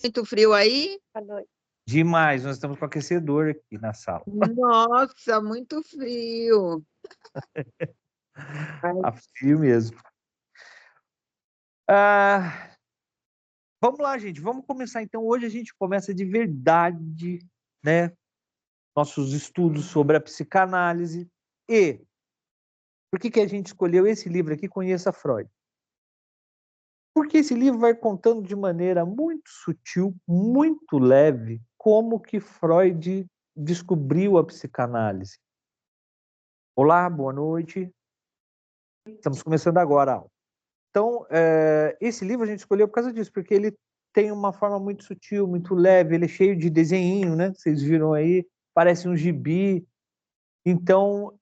Muito frio aí? Demais, nós estamos com aquecedor aqui na sala. Nossa, muito frio. Tá frio mesmo. Vamos lá, gente, vamos começar então. Hoje a gente começa de verdade, né? Nossos estudos sobre a psicanálise. E por que a gente escolheu esse livro aqui, Conheça Freud? Porque esse livro vai contando de maneira muito sutil, muito leve, como que Freud descobriu a psicanálise. Olá, boa noite. Estamos começando agora a aula. Então, esse livro a gente escolheu por causa disso, porque ele tem uma forma muito sutil, muito leve, ele é cheio de desenhinho, né? Vocês viram aí, parece um gibi. Então,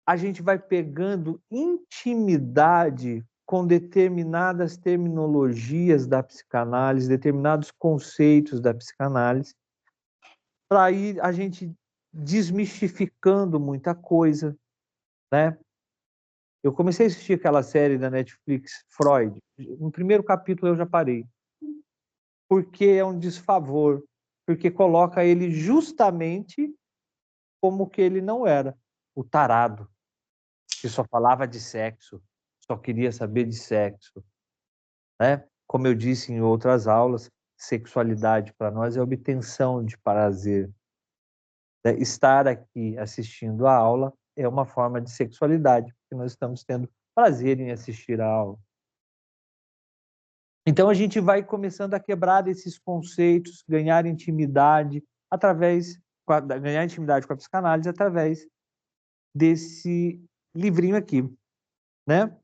a gente vai pegando intimidade com determinadas terminologias da psicanálise, determinados conceitos da psicanálise, para ir a gente desmistificando muita coisa, né? Eu comecei a assistir aquela série da Netflix, Freud. No primeiro capítulo eu já parei. Porque é um desfavor, porque coloca ele justamente como que ele não era, o tarado, que só falava de sexo, só queria saber de sexo, né? Como eu disse em outras aulas, sexualidade para nós é obtenção de prazer. Estar aqui assistindo a aula é uma forma de sexualidade, porque nós estamos tendo prazer em assistir a aula. Então, a gente vai começando a quebrar esses conceitos, ganhar intimidade ganhar intimidade com a psicanálise através desse livrinho aqui, né?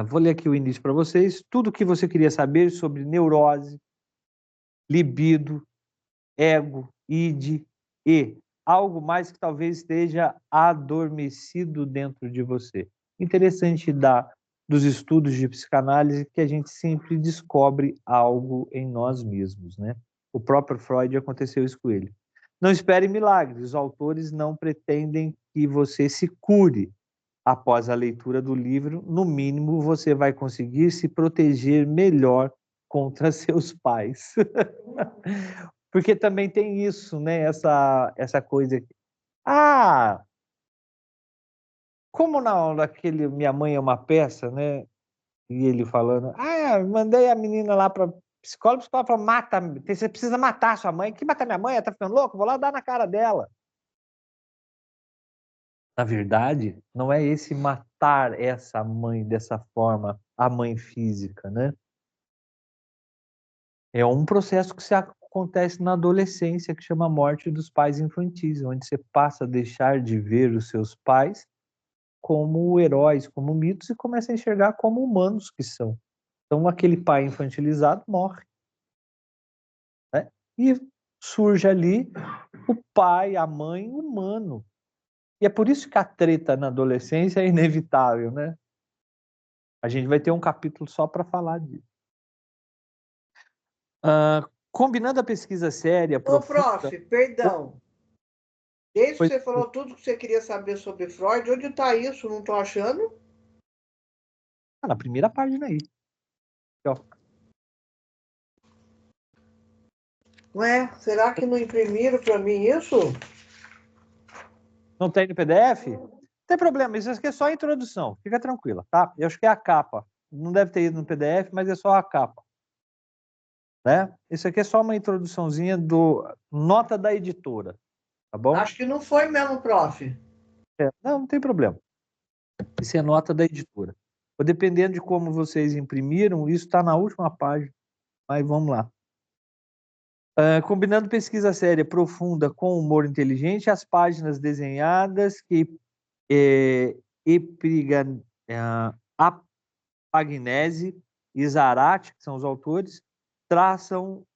Vou ler aqui o início para vocês. Tudo o que você queria saber sobre neurose, libido, ego, id e algo mais que talvez esteja adormecido dentro de você. Interessante dos estudos de psicanálise que a gente sempre descobre algo em nós mesmos, né? O próprio Freud aconteceu isso com ele. Não espere milagres, os autores não pretendem que você se cure. Após a leitura do livro, no mínimo, você vai conseguir se proteger melhor contra seus pais. Porque também tem isso, né? Essa coisa. Como na aula daquele Minha Mãe é uma Peça, né? E ele falando, mandei a menina lá para psicóloga, a psicóloga falou, mata, você precisa matar sua mãe. Que matar minha mãe? Ela tá ficando louca? Vou lá dar na cara dela. Na verdade, não é esse matar essa mãe dessa forma, a mãe física, né? É um processo que acontece na adolescência, que chama morte dos pais infantis, onde você passa a deixar de ver os seus pais como heróis, como mitos, e começa a enxergar como humanos que são. Então, aquele pai infantilizado morre, né? E surge ali o pai, a mãe humano. E é por isso que a treta na adolescência é inevitável, né? A gente vai ter um capítulo só para falar disso. Combinando a pesquisa séria, profunda... prof, perdão. Desde que você falou tudo que você queria saber sobre Freud, onde está isso? Não estou achando. Na primeira página aí. Ué, será que não imprimiram para mim isso? Não tem no PDF? Não tem problema, isso aqui é só a introdução. Fica tranquila, tá? Eu acho que é a capa. Não deve ter ido no PDF, mas é só a capa. Né? Isso aqui é só uma introduçãozinha do nota da editora, tá bom? Acho que não foi mesmo, prof. Não tem problema. Isso é nota da editora. Dependendo de como vocês imprimiram, isso está na última página. Mas vamos lá. Combinando pesquisa séria profunda com humor inteligente, as páginas desenhadas que Apagnese e Zarate, que são os autores, traçam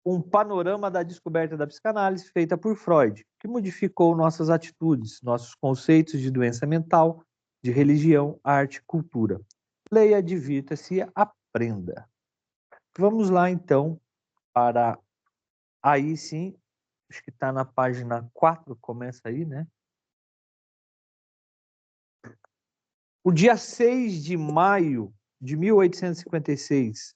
um panorama da descoberta da psicanálise feita por Freud, que modificou nossas atitudes, nossos conceitos de doença mental, de religião, arte e cultura. Leia, divirta-se, aprenda. Vamos lá, então, para... Aí sim, acho que está na página 4, começa aí, né? O dia 6 de maio de 1856.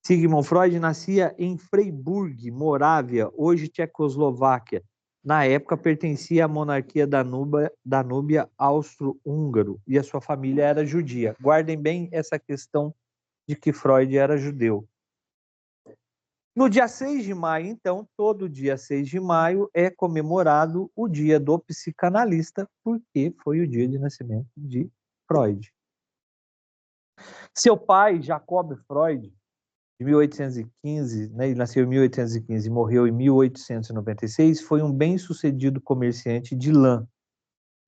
Sigmund Freud nascia em Freiburg, Morávia, hoje Tchecoslováquia. Na época, pertencia à monarquia Danúbia austro-húngaro e a sua família era judia. Guardem bem essa questão de que Freud era judeu. No dia 6 de maio, então, todo dia 6 de maio é comemorado o dia do psicanalista, porque foi o dia de nascimento de Freud. Seu pai, Jacob Freud, de 1815, né, ele nasceu em 1815 e morreu em 1896, foi um bem-sucedido comerciante de lã.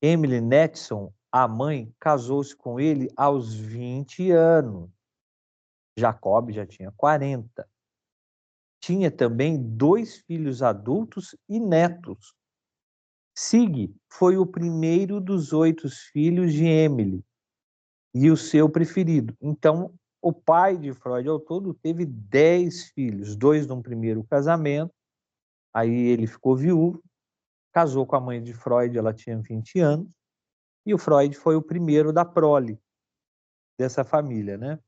Emily Netson, a mãe, casou-se com ele aos 20 anos. Jacob já tinha 40. Tinha também 2 filhos adultos e netos. Sig foi o primeiro dos 8 filhos de Emily e o seu preferido. Então, o pai de Freud, ao todo, teve 10 filhos, 2 num primeiro casamento, aí ele ficou viúvo, casou com a mãe de Freud, ela tinha 20 anos, e o Freud foi o primeiro da prole dessa família, né?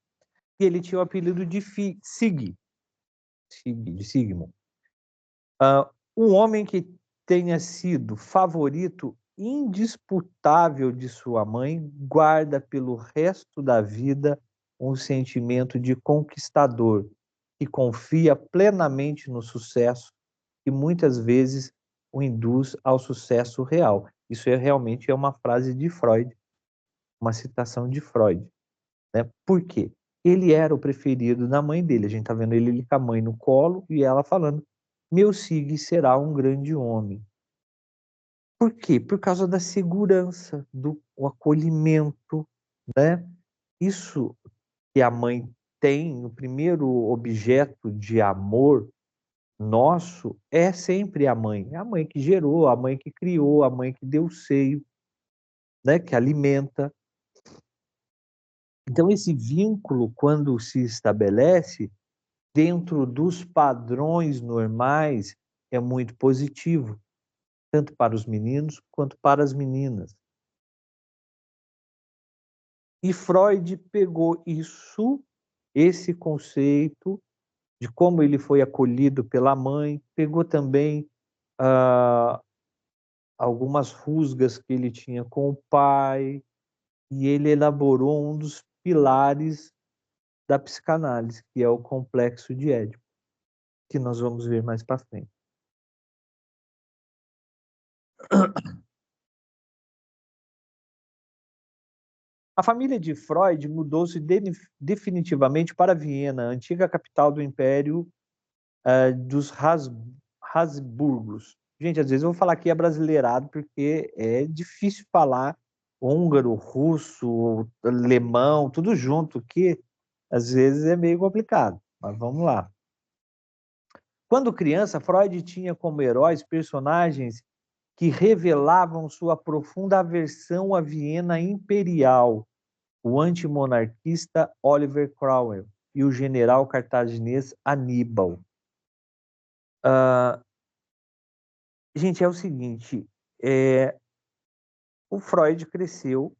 E ele tinha o apelido de Sig, de Sigmund. Um homem que tenha sido favorito indisputável de sua mãe, guarda pelo resto da vida um sentimento de conquistador, que confia plenamente no sucesso e muitas vezes o induz ao sucesso real. Isso realmente é uma frase de Freud, uma citação de Freud, né? Por quê? Ele era o preferido da mãe dele. A gente está vendo ele com a mãe no colo e ela falando: meu Sig será um grande homem. Por quê? Por causa da segurança, do acolhimento, né? Isso que a mãe tem, o primeiro objeto de amor nosso é sempre a mãe. É a mãe que gerou, a mãe que criou, a mãe que deu seio, né? Que alimenta. Então, esse vínculo, quando se estabelece dentro dos padrões normais, é muito positivo, tanto para os meninos quanto para as meninas. E Freud pegou esse conceito de como ele foi acolhido pela mãe, pegou também algumas rusgas que ele tinha com o pai, e ele elaborou um dos pilares da psicanálise, que é o complexo de Édipo, que nós vamos ver mais para frente. A família de Freud mudou-se definitivamente para Viena, antiga capital do Império dos Habsburgos. Gente, às vezes eu vou falar aqui abrasileirado, porque é difícil falar húngaro, russo, alemão, tudo junto, que às vezes é meio complicado, mas vamos lá. Quando criança, Freud tinha como heróis personagens que revelavam sua profunda aversão à Viena imperial, o antimonarquista Oliver Cromwell e o general cartaginês Aníbal. Gente, é o seguinte, o Freud cresceu,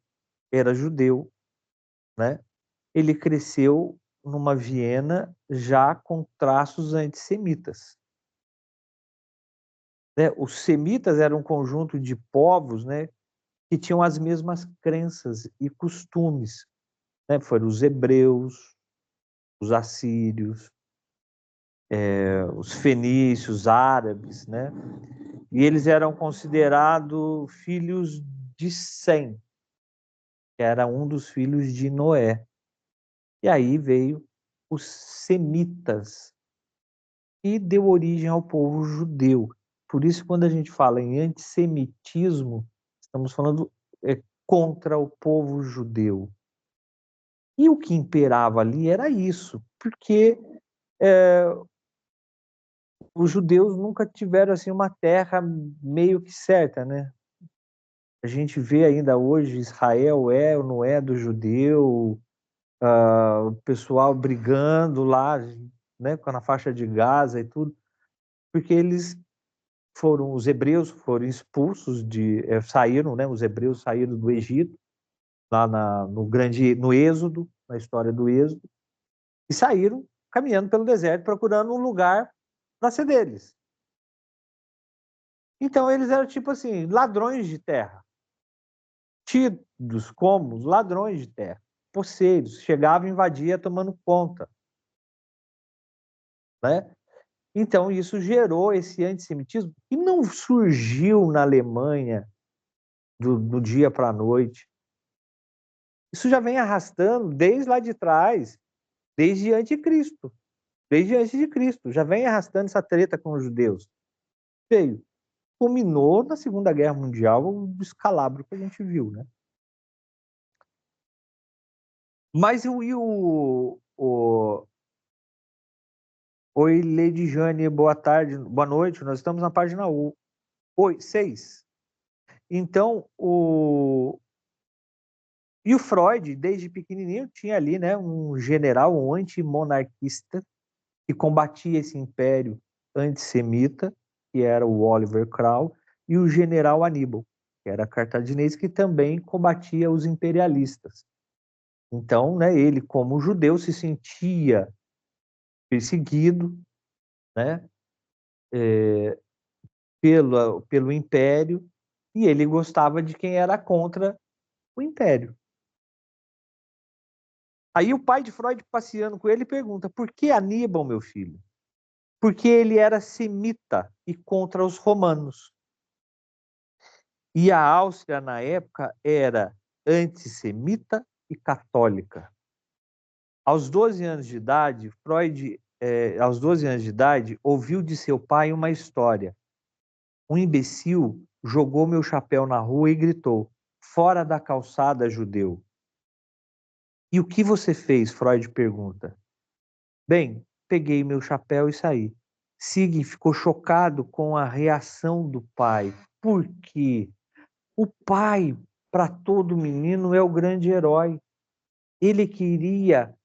era judeu, né? Ele cresceu numa Viena já com traços antissemitas. Né? Os semitas eram um conjunto de povos, né, que tinham as mesmas crenças e costumes. Né? Foram os hebreus, os assírios, os fenícios, os árabes, né? E eles eram considerados filhos de Sem, que era um dos filhos de Noé. E aí veio os semitas, e deu origem ao povo judeu. Por isso, quando a gente fala em antissemitismo, estamos falando contra o povo judeu. E o que imperava ali era isso, porque os judeus nunca tiveram assim uma terra meio que certa, né? A gente vê ainda hoje Israel é ou não é do judeu, o pessoal brigando lá, né, na faixa de Gaza e tudo, porque os hebreus foram expulsos saíram, né, os hebreus saíram do Egito lá no Êxodo, na história do Êxodo, e saíram caminhando pelo deserto, procurando um lugar para ser deles. Então, eles eram tipo assim, ladrões de terra, tidos como ladrões de terra, poceiros, chegavam e invadiam tomando conta, né? Então, isso gerou esse antissemitismo que não surgiu na Alemanha do dia para a noite. Isso já vem arrastando desde lá de trás, desde anticristo, desde antes de Cristo, já vem arrastando essa treta com os judeus. Veio, culminou na Segunda Guerra Mundial, o descalabro que a gente viu, né? Mas Oi, Lady Jane, boa tarde, boa noite, nós estamos na página 6. Então, E o Freud, desde pequenininho, tinha ali, né, um general, um antimonarquista, que combatia esse império antissemita, que era o Oliver Cromwell, e o general Aníbal, que era cartaginês, que também combatia os imperialistas. Então, né, ele, como judeu, se sentia perseguido, né, pelo império, e ele gostava de quem era contra o império. Aí o pai de Freud, passeando com ele, pergunta: por que Aníbal, meu filho? Porque ele era semita e contra os romanos. E a Áustria, na época, era antissemita e católica. Aos 12 anos de idade, Freud, aos 12 anos de idade, ouviu de seu pai uma história. Um imbecil jogou meu chapéu na rua e gritou: fora da calçada, judeu. E o que você fez? Freud pergunta. Bem, peguei meu chapéu e saí. Sigmund ficou chocado com a reação do pai. Por quê? O pai, para todo menino, é o grande herói. Ele queria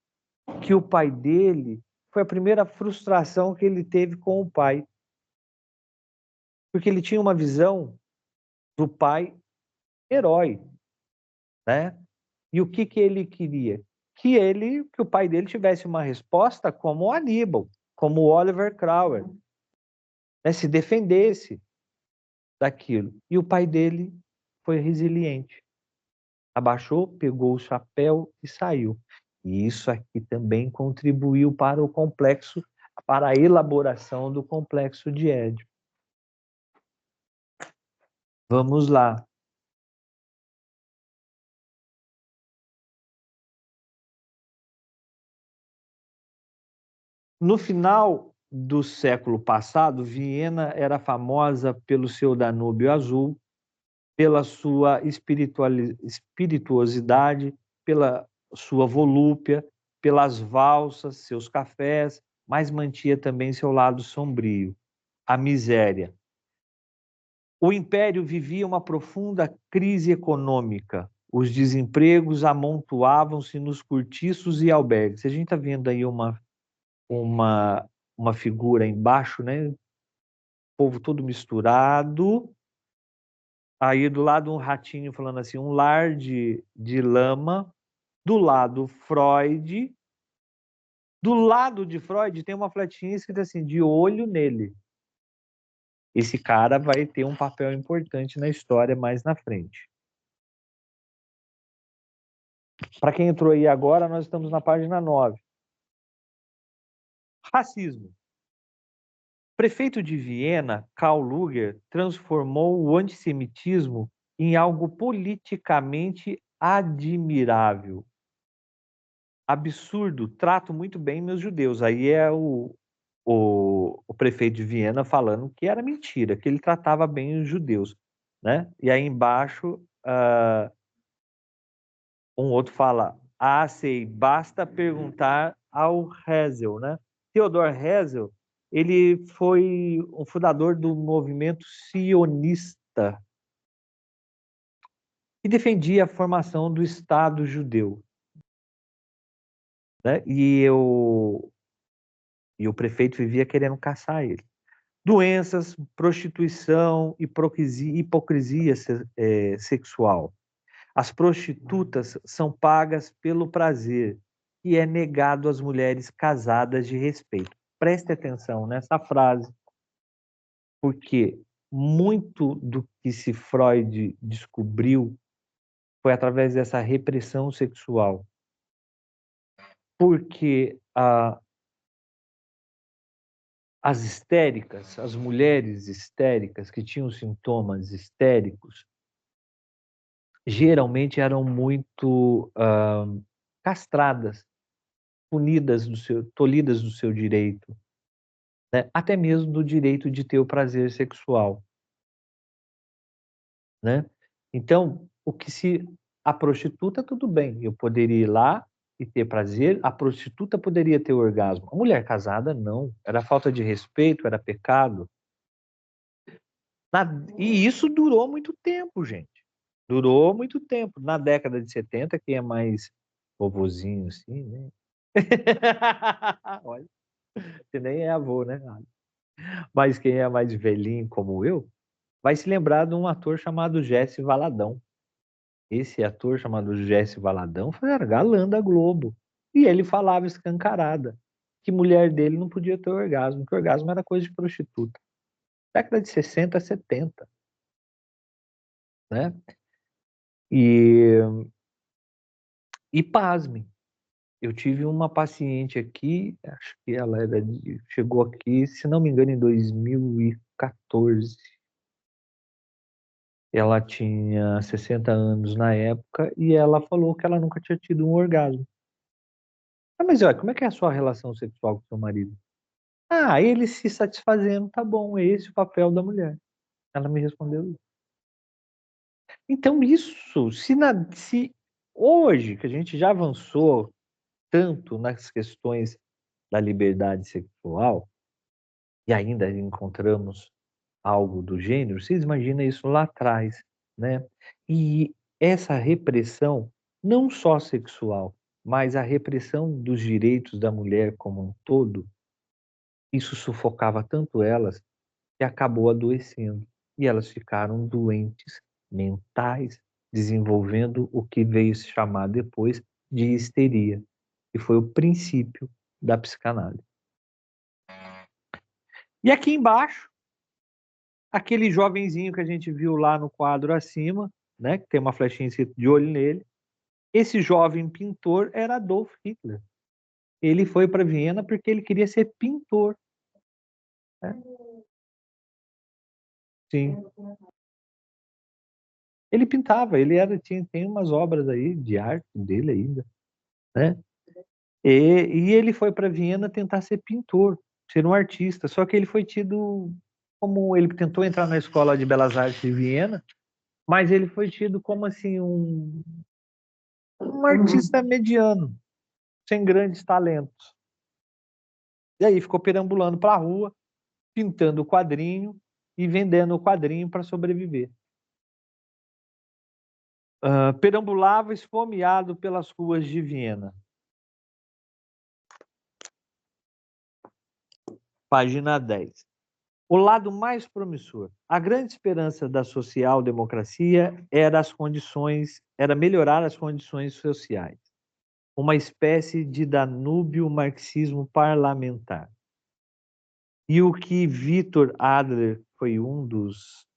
que o pai dele... Foi a primeira frustração que ele teve com o pai. Porque ele tinha uma visão do pai herói, né? E o que ele queria? Que o pai dele tivesse uma resposta como o Aníbal, como o Oliver Cromwell, né? Se defendesse daquilo. E o pai dele foi resiliente. Abaixou, pegou o chapéu e saiu. E isso aqui também contribuiu para o complexo, para a elaboração do complexo de Édipo. Vamos lá. No final do século passado, Viena era famosa pelo seu Danúbio Azul, pela sua espirituosidade, pela sua volúpia, pelas valsas, seus cafés, mas mantinha também seu lado sombrio, a miséria. O império vivia uma profunda crise econômica. Os desempregos amontoavam-se nos cortiços e albergues. A gente está vendo aí uma figura embaixo, né? O povo todo misturado. Aí do lado um ratinho falando assim, um lar de lama. Do lado Freud. Do lado de Freud tem uma fletinha escrita assim, de olho nele. Esse cara vai ter um papel importante na história mais na frente. Para quem entrou aí agora, nós estamos na página 9. Racismo. O prefeito de Viena, Karl Lueger, transformou o antissemitismo em algo politicamente admirável. Absurdo, trato muito bem meus judeus. Aí é o prefeito de Viena falando que era mentira, que ele tratava bem os judeus, né? E aí embaixo, um outro fala: ah, sei, basta perguntar ao Herzl, né? Theodor Herzl, ele foi o fundador do movimento sionista e defendia a formação do Estado judeu, né? E o prefeito vivia querendo caçar ele. Doenças, prostituição, hipocrisia sexual. As prostitutas são pagas pelo prazer que é negado às mulheres casadas de respeito. Preste atenção nessa frase, porque muito do que se Freud descobriu foi através dessa repressão sexual. Porque as histéricas, as mulheres histéricas que tinham sintomas histéricos, geralmente eram muito castradas, tolhidas do seu direito, né? Até mesmo do direito de ter o prazer sexual, né? Então, a prostituta, tudo bem, eu poderia ir lá e ter prazer, a prostituta poderia ter orgasmo. A mulher casada, não. Era falta de respeito, era pecado. E isso durou muito tempo, gente. Durou muito tempo. Na década de 70, quem é mais vovozinho assim, né? Olha, você nem é avô, né? Mas quem é mais velhinho como eu, vai se lembrar de um ator chamado Jesse Valadão. Esse ator chamado Jesse Valadão era galã da Globo. E ele falava escancarada que mulher dele não podia ter orgasmo, que orgasmo era coisa de prostituta. Década de 60, 70. Né? E pasme, eu tive uma paciente aqui, acho que ela chegou aqui, se não me engano, em 2014. Ela tinha 60 anos na época e ela falou que ela nunca tinha tido um orgasmo. Mas olha, como é que é a sua relação sexual com seu marido? Ele se satisfazendo, tá bom, é esse o papel da mulher. Ela me respondeu isso. Então, isso, se hoje, que a gente já avançou tanto nas questões da liberdade sexual, e ainda encontramos algo do gênero, vocês imaginam isso lá atrás, né? E essa repressão, não só sexual, mas a repressão dos direitos da mulher como um todo, isso sufocava tanto elas que acabou adoecendo. E elas ficaram doentes mentais, desenvolvendo o que veio se chamar depois de histeria, que foi o princípio da psicanálise. E aqui embaixo, aquele jovenzinho que a gente viu lá no quadro acima, né, que tem uma flechinha de olho nele, esse jovem pintor era Adolf Hitler. Ele foi para Viena porque ele queria ser pintor. Né? Sim. Ele pintava, tem umas obras aí de arte dele ainda, né? E ele foi para Viena tentar ser pintor, ser um artista, só que ele foi tido como ele tentou entrar na Escola de Belas Artes de Viena, mas ele foi tido como assim um artista mediano, sem grandes talentos. E aí ficou perambulando para a rua, pintando o quadrinho e vendendo o quadrinho para sobreviver. Perambulava esfomeado pelas ruas de Viena. Página 10. O lado mais promissor. A grande esperança da social-democracia era melhorar as condições sociais. Uma espécie de Danúbio marxismo parlamentar. E o que Victor Adler foi um dos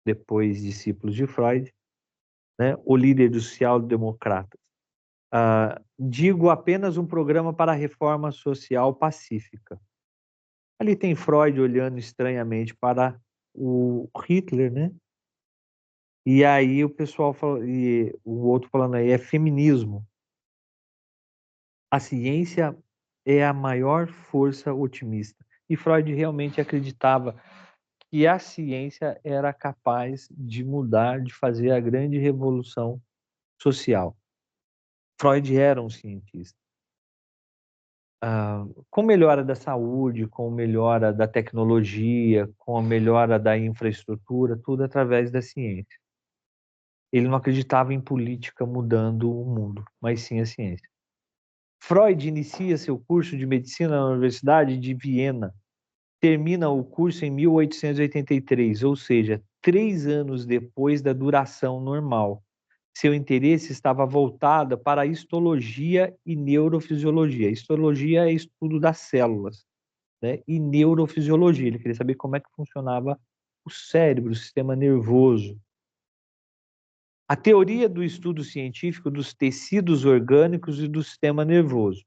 depois discípulos de Freud, né, o líder dos social-democratas. Digo apenas um programa para a reforma social pacífica. Ali tem Freud olhando estranhamente para o Hitler, né? E aí o pessoal fala, e o outro falando aí, é feminismo. A ciência é a maior força otimista. E Freud realmente acreditava que a ciência era capaz de mudar, de fazer a grande revolução social. Freud era um cientista. Com melhora da saúde, com melhora da tecnologia, com a melhora da infraestrutura, tudo através da ciência. Ele não acreditava em política mudando o mundo, mas sim a ciência. Freud inicia seu curso de medicina na Universidade de Viena. Termina o curso em 1883, ou seja, 3 anos depois da duração normal. seu interesse estava voltado para a histologia e neurofisiologia. Histologia é estudo das células, né? E neurofisiologia, ele queria saber como é que funcionava o cérebro, o sistema nervoso. A teoria do estudo científico dos tecidos orgânicos e do sistema nervoso.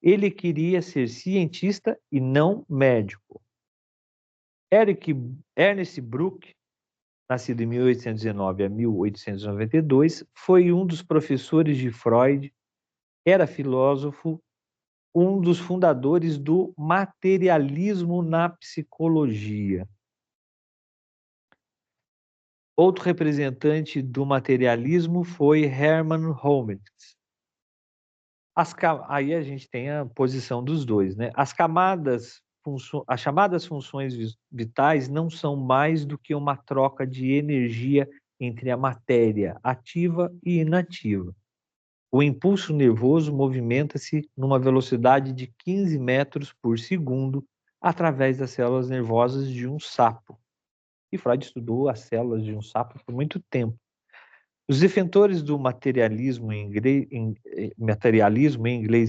Ele queria ser cientista e não médico. Ernest Bruck, nascido em 1819 a 1892, foi um dos professores de Freud, era filósofo, um dos fundadores do materialismo na psicologia. Outro representante do materialismo foi Hermann Homens. Aí a gente tem a posição dos dois, né? As chamadas funções vitais não são mais do que uma troca de energia entre a matéria ativa e inativa. O impulso nervoso movimenta-se numa velocidade de 15 metros por segundo através das células nervosas de um sapo. E Freud estudou as células de um sapo por muito tempo. Os defensores do materialismo em inglês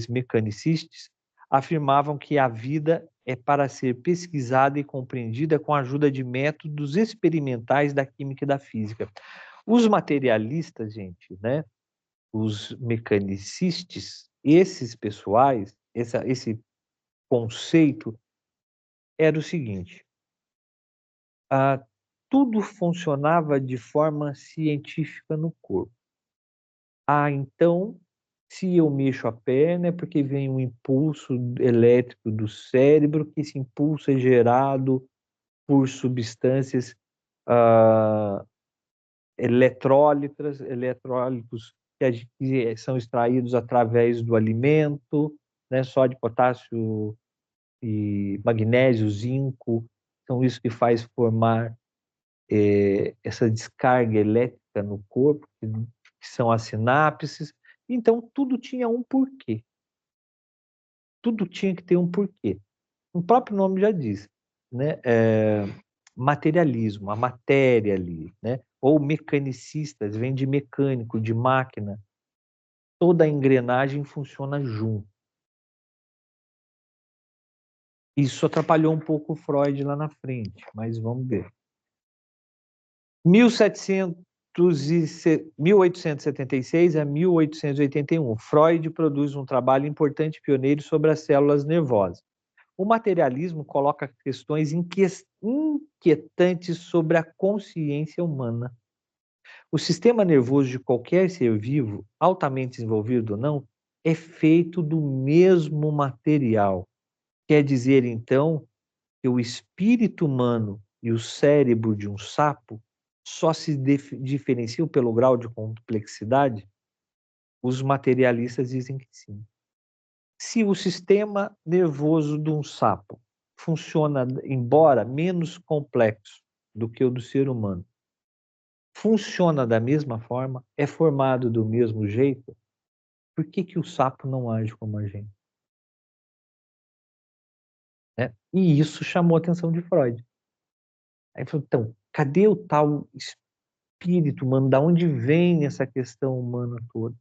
mecanicistas, afirmavam que a vida é para ser pesquisada e compreendida com a ajuda de métodos experimentais da química e da física. Os materialistas, gente, né? Os mecanicistas, esses pessoais, esse conceito era o seguinte: tudo funcionava de forma científica no corpo. Então, se eu mexo a perna é porque vem um impulso elétrico do cérebro, que esse impulso é gerado por substâncias eletrólitos que são extraídos através do alimento, né, sódio, potássio e magnésio, zinco. Então, isso que faz formar essa descarga elétrica no corpo, que são as sinapses. Então, tudo tinha um porquê. Tudo tinha que ter um porquê. O próprio nome já diz, né? Materialismo, a matéria ali, né? Ou mecanicistas, vem de mecânico, de máquina. Toda a engrenagem funciona junto. Isso atrapalhou um pouco o Freud lá na frente, mas vamos ver. 1876 a 1881, Freud produz um trabalho importante e pioneiro sobre as células nervosas. O materialismo coloca questões inquietantes sobre a consciência humana. O sistema nervoso de qualquer ser vivo, altamente desenvolvido ou não, é feito do mesmo material. Quer dizer, então, que o espírito humano e o cérebro de um sapo só se diferenciam pelo grau de complexidade? Os materialistas dizem que sim. Se o sistema nervoso de um sapo funciona, embora menos complexo do que o do ser humano, funciona da mesma forma, é formado do mesmo jeito, por que o sapo não age como a gente? Né? E isso chamou a atenção de Freud. Aí ele falou, então, cadê o tal espírito humano? Da onde vem essa questão humana toda?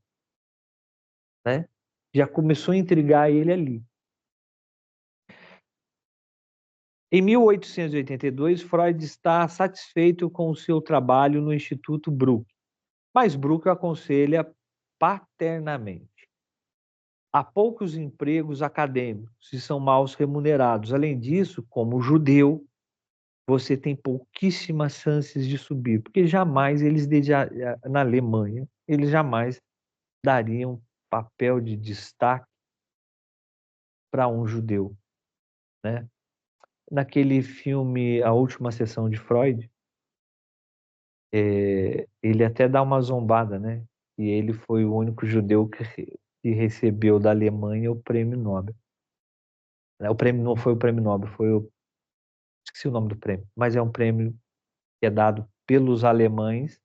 Né? Já começou a intrigar ele ali. Em 1882, Freud está satisfeito com o seu trabalho no Instituto Bruck, mas Bruck o aconselha paternamente. Há poucos empregos acadêmicos e são mal remunerados. Além disso, como judeu, você tem pouquíssimas chances de subir, porque jamais na Alemanha, eles jamais dariam papel de destaque para um judeu, né? Naquele filme A Última Sessão de Freud, ele até dá uma zombada, né? E ele foi o único judeu que recebeu da Alemanha o prêmio Nobel. O prêmio não foi o prêmio Nobel, esqueci o nome do prêmio, mas é um prêmio que é dado pelos alemães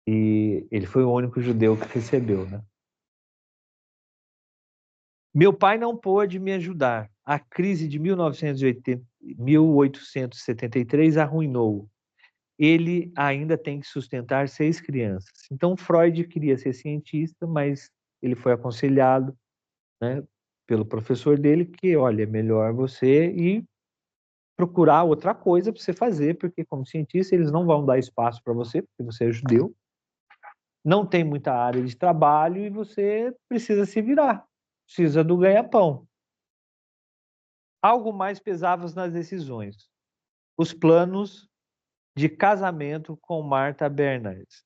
e ele foi o único judeu que recebeu, né? Meu pai não pôde me ajudar. A crise de 1873 arruinou-o. ele ainda tem que sustentar 6 crianças. Então, Freud queria ser cientista, mas ele foi aconselhado, né, pelo professor dele que, olha, é melhor você ir procurar outra coisa para você fazer, porque como cientista eles não vão dar espaço para você, porque você é judeu, não tem muita área de trabalho e você precisa se virar, precisa do ganha-pão. Algo mais pesava nas decisões. Os planos de casamento com Martha Bernards,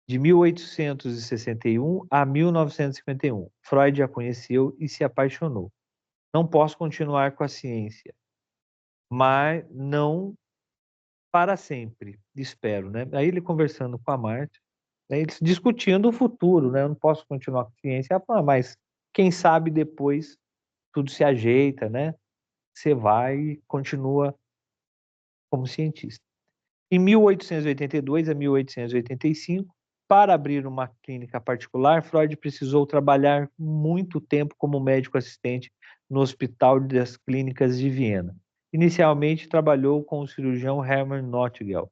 de 1861 a 1951. Freud a conheceu e se apaixonou. Não posso continuar com a ciência, mas não para sempre, espero, né? Aí ele conversando com a Marta, né, eles discutindo o futuro, né? Eu não posso continuar com a ciência. Ela fala, mas quem sabe depois tudo se ajeita, né? Você vai e continua como cientista. Em 1882 a 1885, para abrir uma clínica particular, Freud precisou trabalhar muito tempo como médico assistente no Hospital das Clínicas de Viena. Inicialmente, trabalhou com o cirurgião Hermann Nottingel.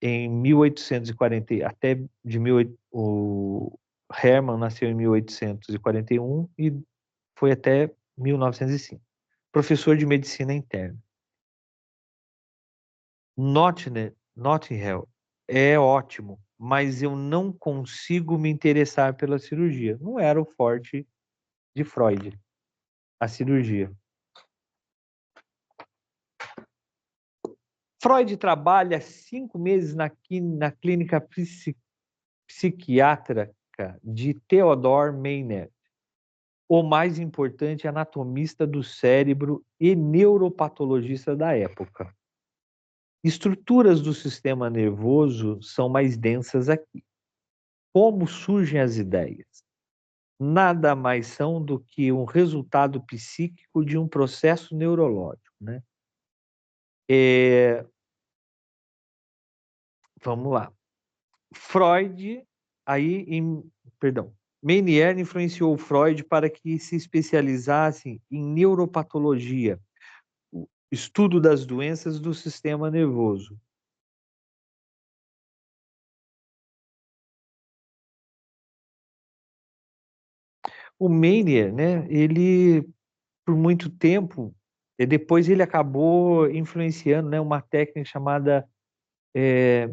Em 1840, até de 18, o Hermann nasceu em 1841 e foi até 1905. Professor de medicina interna. Nottingham é ótimo, mas eu não consigo me interessar pela cirurgia. Não era o forte de Freud, a cirurgia. Freud trabalha 5 meses na clínica psiquiátrica de Theodor Meiner, o mais importante anatomista do cérebro e neuropatologista da época. Estruturas do sistema nervoso são mais densas aqui. Como surgem as ideias? Nada mais são do que um resultado psíquico de um processo neurológico, né? Vamos lá. Meinier influenciou Freud para que se especializasse em neuropatologia, o estudo das doenças do sistema nervoso. O Meinier, né, ele, por muito tempo, depois ele acabou influenciando, né, uma técnica chamada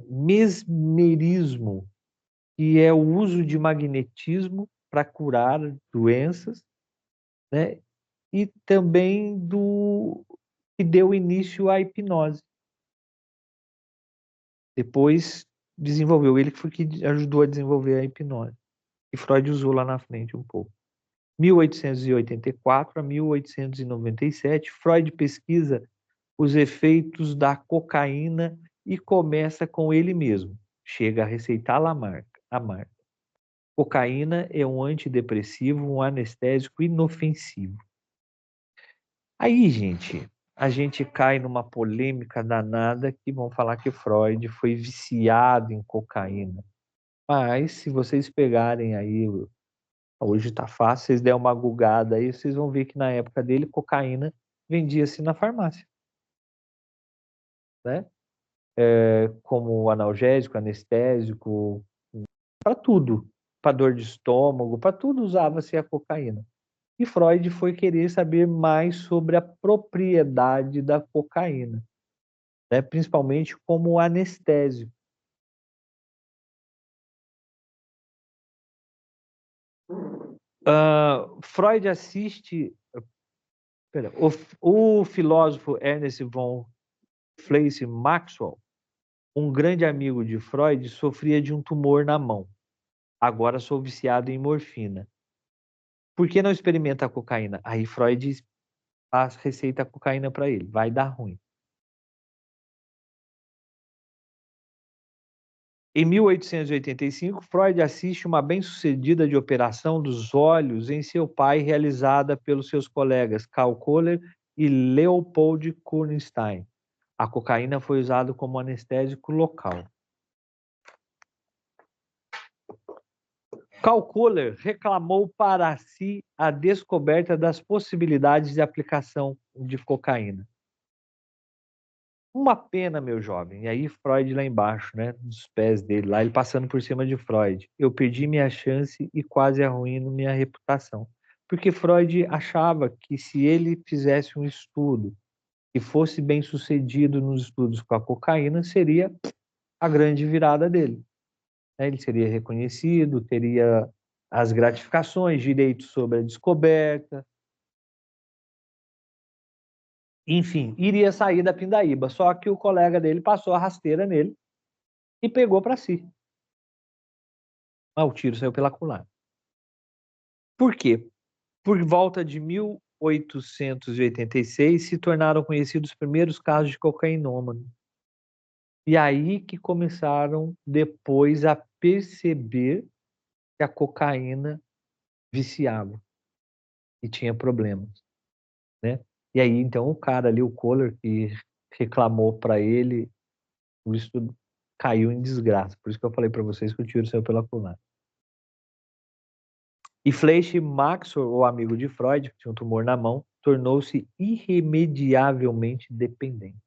mesmerismo, que é o uso de magnetismo para curar doenças, né, e também que deu início à hipnose. Depois desenvolveu, ele que foi que ajudou a desenvolver a hipnose. E Freud usou lá na frente um pouco. 1884 a 1897, Freud pesquisa os efeitos da cocaína e começa com ele mesmo. Chega a receitar a marca. Cocaína é um antidepressivo, um anestésico inofensivo. Aí, gente, a gente cai numa polêmica danada que vão falar que Freud foi viciado em cocaína. Mas, se vocês pegarem aí, hoje está fácil, vocês der uma gugada aí, vocês vão ver que na época dele, cocaína vendia-se na farmácia, né? Como analgésico, anestésico, para tudo. Para dor de estômago, para tudo usava-se a cocaína. E Freud foi querer saber mais sobre a propriedade da cocaína, né? Principalmente como anestésico. Freud assiste... o filósofo Ernest von Fleisch-Maxwell, um grande amigo de Freud, sofria de um tumor na mão. Agora sou viciado em morfina. Por que não experimenta a cocaína? Aí Freud receita a cocaína para ele. Vai dar ruim. Em 1885, Freud assiste uma bem-sucedida de operação dos olhos em seu pai, realizada pelos seus colegas Karl Kohler e Leopold Kurenstein. A cocaína foi usada como anestésico local. Karl Kohler reclamou para si a descoberta das possibilidades de aplicação de cocaína. Uma pena, meu jovem. E aí Freud lá embaixo, né, nos pés dele, lá ele passando por cima de Freud. Eu perdi minha chance e quase arruino minha reputação. Porque Freud achava que se ele fizesse um estudo e fosse bem sucedido nos estudos com a cocaína, seria a grande virada dele, né? Ele seria reconhecido, teria as gratificações, direitos sobre a descoberta, enfim, iria sair da pindaíba. Só que o colega dele passou a rasteira nele e pegou para si. Mas o tiro saiu pela culatra. Por quê? Por volta de 1886 se tornaram conhecidos os primeiros casos de cocainômano. E aí que começaram depois a perceber que a cocaína viciava e tinha problemas, né? E aí então o cara ali, o Kohler, que reclamou para ele, o estudo caiu em desgraça. Por isso que eu falei para vocês que o tiro saiu pela culatra. E Fleisch Maxwell, o amigo de Freud, que tinha um tumor na mão, tornou-se irremediavelmente dependente.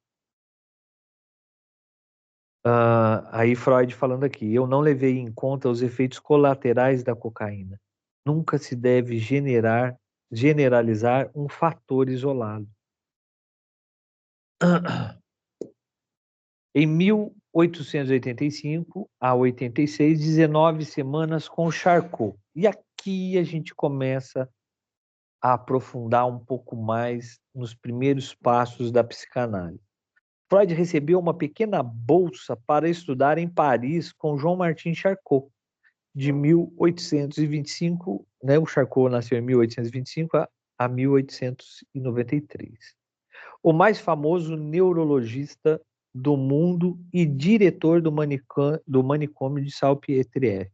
Aí Freud falando aqui, eu não levei em conta os efeitos colaterais da cocaína. Nunca se deve generalizar um fator isolado. Em 1885 a 86, 19 semanas com Charcot. E aqui a gente começa a aprofundar um pouco mais nos primeiros passos da psicanálise. Freud recebeu uma pequena bolsa para estudar em Paris com Jean-Martin Charcot, de 1825, né? O Charcot nasceu em 1825 a 1893. O mais famoso neurologista do mundo e diretor do manicômio de Salpêtrière.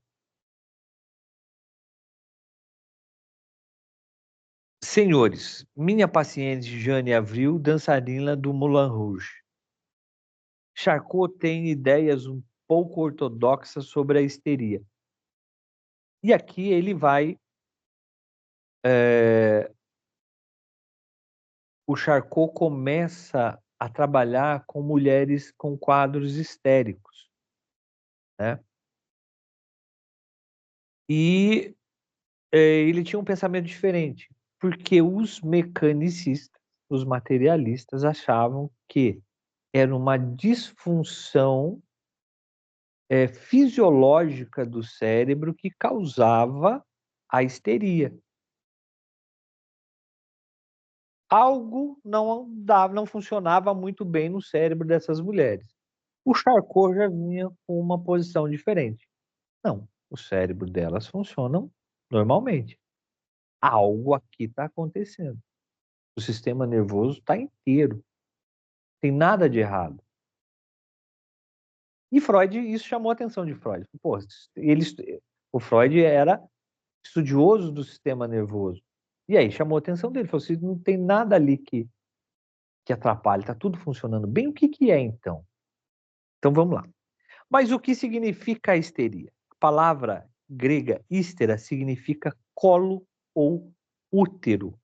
Senhores, minha paciente Jane Avril, dançarina do Moulin Rouge. Charcot tem ideias um pouco ortodoxas sobre a histeria. E aqui ele vai... o Charcot começa a trabalhar com mulheres com quadros histéricos, né? E ele tinha um pensamento diferente, porque os mecanicistas, os materialistas, achavam que era uma disfunção fisiológica do cérebro que causava a histeria. Algo não funcionava muito bem no cérebro dessas mulheres. O Charcot já vinha com uma posição diferente. Não, o cérebro delas funcionam normalmente. Algo aqui está acontecendo. O sistema nervoso está inteiro. Tem nada de errado. E Freud, isso chamou a atenção de Freud. Pô, o Freud era estudioso do sistema nervoso. E aí chamou a atenção dele. Falou assim, não tem nada ali que atrapalhe, está tudo funcionando bem. O que é então? Então vamos lá. Mas o que significa a histeria? A palavra grega histera significa colo ou útero.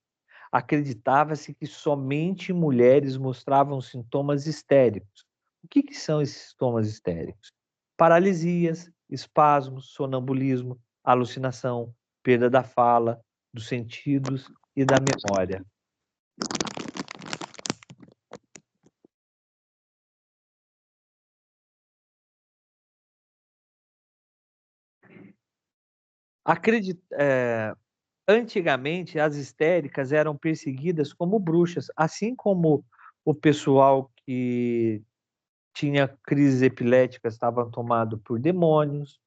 Acreditava-se que somente mulheres mostravam sintomas histéricos. O que são esses sintomas histéricos? Paralisias, espasmos, sonambulismo, alucinação, perda da fala, dos sentidos e da memória. Antigamente, as histéricas eram perseguidas como bruxas, assim como o pessoal que tinha crises epiléticas estava tomado por demônios,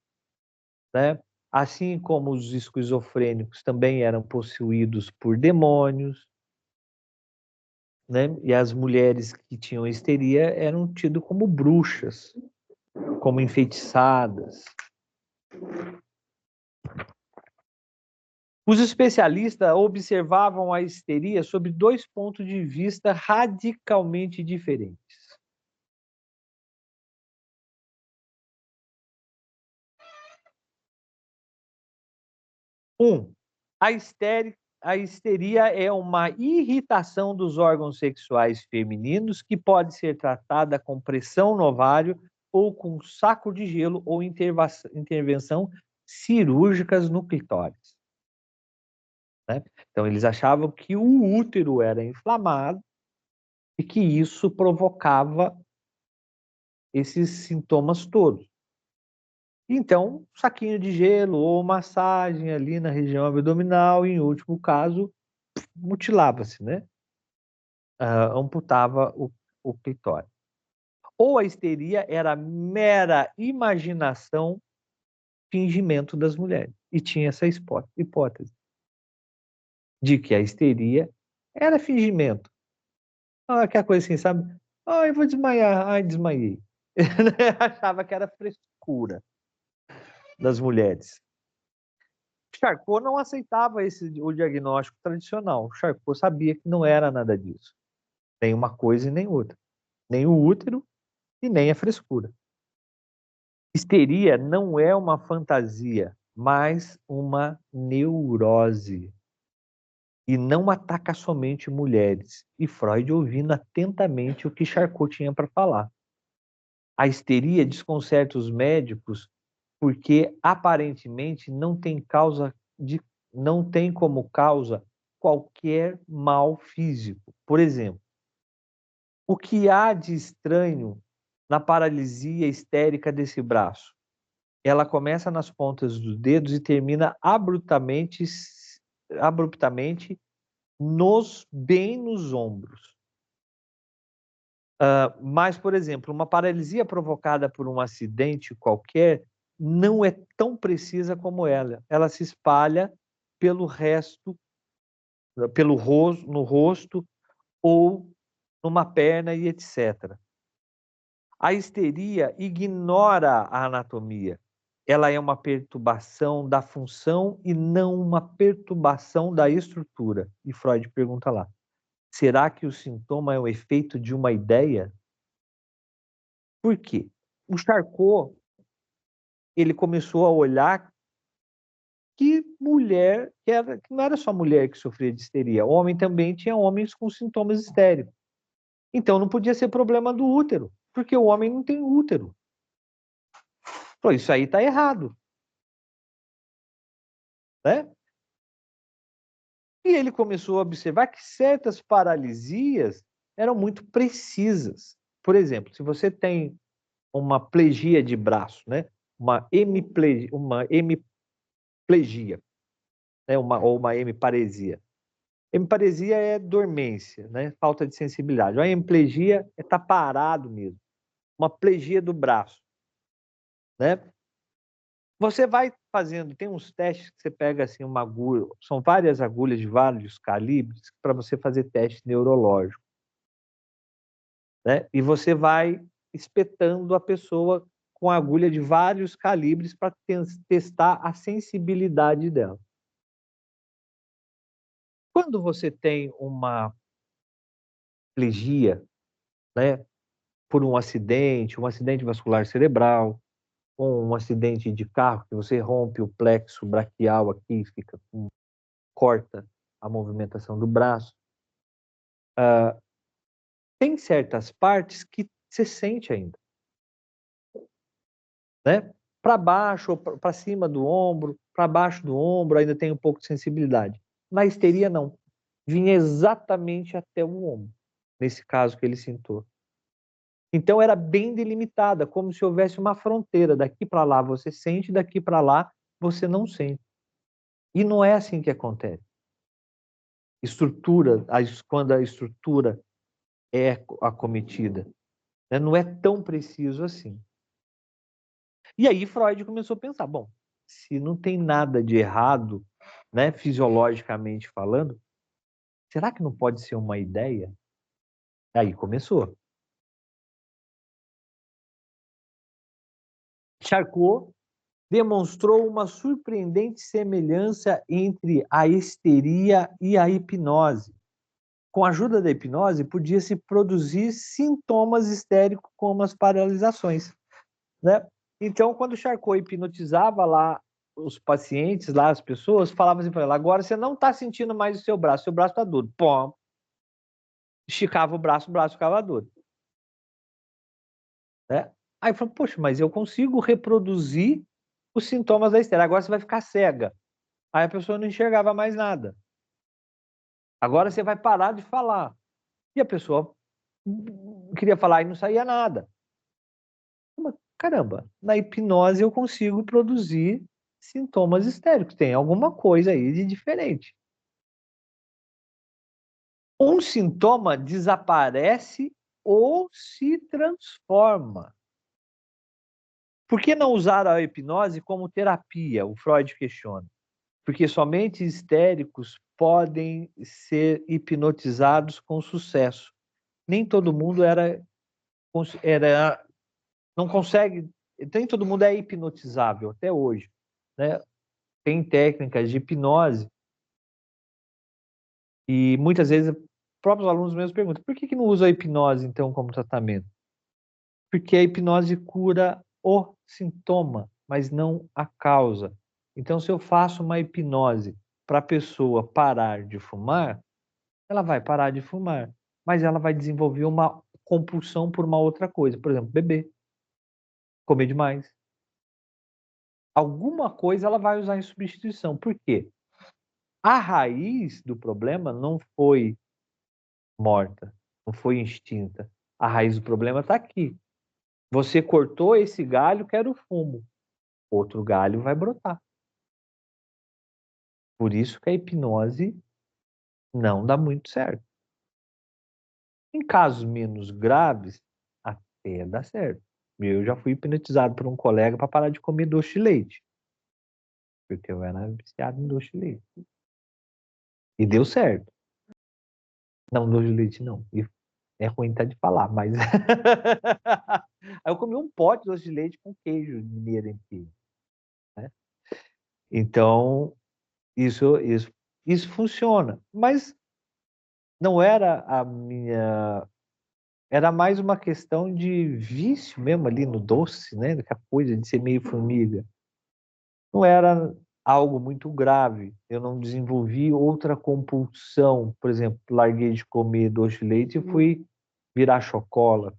né? Assim como os esquizofrênicos também eram possuídos por demônios, né? E as mulheres que tinham histeria eram tidas como bruxas, como enfeitiçadas. Os especialistas observavam a histeria sob dois pontos de vista radicalmente diferentes. A a histeria é uma irritação dos órgãos sexuais femininos que pode ser tratada com pressão no ovário ou com saco de gelo ou intervenção cirúrgicas no clitóris. Né? Então, eles achavam que o útero era inflamado e que isso provocava esses sintomas todos. Então, saquinho de gelo ou massagem ali na região abdominal, e, em último caso, mutilava-se, né? Amputava o clitóris. Ou a histeria era mera imaginação, fingimento das mulheres. E tinha essa hipótese de que a histeria era fingimento. Aquela coisa assim, sabe? Eu vou desmaiar. Ai, desmaiei. Achava que era frescura das mulheres. Charcot não aceitava o diagnóstico tradicional. Charcot sabia que não era nada disso. Nem uma coisa e nem outra. Nem o útero e nem a frescura. Histeria não é uma fantasia, mas uma neurose. E não ataca somente mulheres. E Freud ouvindo atentamente o que Charcot tinha para falar. A histeria desconcerta os médicos porque aparentemente não tem como causa qualquer mal físico. Por exemplo, o que há de estranho na paralisia histérica desse braço? Ela começa nas pontas dos dedos e termina abruptamente bem nos ombros. Mas, por exemplo, uma paralisia provocada por um acidente qualquer não é tão precisa como ela. Ela se espalha pelo resto, no rosto ou numa perna e etc. A histeria ignora a anatomia. Ela é uma perturbação da função e não uma perturbação da estrutura. E Freud pergunta lá: será que o sintoma é o efeito de uma ideia? Por quê? O Charcot, ele começou a olhar que que não era só mulher que sofria de histeria, homem também tinha homens com sintomas histéricos. Então não podia ser problema do útero, porque o homem não tem útero. Pô, isso aí está errado. Né? E ele começou a observar que certas paralisias eram muito precisas. Por exemplo, se você tem uma plegia de braço, né? Uma hemiplegia, né? Ou uma hemiparesia. Hemiparesia é dormência, né? Falta de sensibilidade. A hemiplegia é estar parado mesmo. Uma plegia do braço, né? Você vai fazendo, tem uns testes que você pega assim uma agulha, são várias agulhas de vários calibres para você fazer teste neurológico, né? E você vai espetando a pessoa com agulha de vários calibres para testar a sensibilidade dela. Quando você tem uma plegia, né, por um acidente vascular cerebral, ou um acidente de carro que você rompe o plexo braquial aqui, corta a movimentação do braço, tem certas partes que você sente ainda, né? Para baixo, para cima do ombro, para baixo do ombro ainda tem um pouco de sensibilidade. Na histeria não, vinha exatamente até o ombro, nesse caso que ele sentou. Então era bem delimitada, como se houvesse uma fronteira, daqui para lá você sente, daqui para lá você não sente. E não é assim que acontece. Quando a estrutura é acometida, né? Não é tão preciso assim. E aí Freud começou a pensar, bom, se não tem nada de errado, né, fisiologicamente falando, será que não pode ser uma ideia? Aí começou. Charcot demonstrou uma surpreendente semelhança entre a histeria e a hipnose. Com a ajuda da hipnose, podia-se produzir sintomas histéricos como as paralisações, né? Então, quando Charcot hipnotizava lá os pacientes lá, as pessoas, falavam assim para ela, agora você não está sentindo mais o seu braço está duro. Pum. Esticava o braço ficava duro. Né? Aí eu falei, poxa, mas eu consigo reproduzir os sintomas da histeria. Agora você vai ficar cega. Aí a pessoa não enxergava mais nada. Agora você vai parar de falar. E a pessoa queria falar e não saía nada. Mas, caramba, na hipnose eu consigo produzir sintomas histéricos. Tem alguma coisa aí de diferente. Um sintoma desaparece ou se transforma. Por que não usar a hipnose como terapia? O Freud questiona. Porque somente histéricos podem ser hipnotizados com sucesso. Nem todo mundo não consegue, nem todo mundo é hipnotizável até hoje, né? Tem técnicas de hipnose e muitas vezes próprios alunos mesmos perguntam, por que não usa a hipnose então como tratamento? Porque a hipnose cura o sintoma, mas não a causa. Então, se eu faço uma hipnose para a pessoa parar de fumar, ela vai parar de fumar, mas ela vai desenvolver uma compulsão por uma outra coisa, por exemplo, beber, comer demais. Alguma coisa ela vai usar em substituição. Por quê? A raiz do problema não foi morta, não foi extinta. A raiz do problema está aqui. Você cortou esse galho, quer o fumo. Outro galho vai brotar. Por isso que a hipnose não dá muito certo. Em casos menos graves, até dá certo. Eu já fui hipnotizado por um colega para parar de comer doce de leite. Porque eu era viciado em doce de leite. E deu certo. Não, doce de leite não. E é ruim até de falar, mas... Aí eu comi um pote de doce de leite com queijo mineiro em cima. Né? Então, isso funciona. Mas não era a minha... Era mais uma questão de vício mesmo ali no doce, né? Aquela coisa de ser meio formiga. Não era algo muito grave. Eu não desenvolvi outra compulsão. Por exemplo, larguei de comer doce de leite e fui virar chocolate,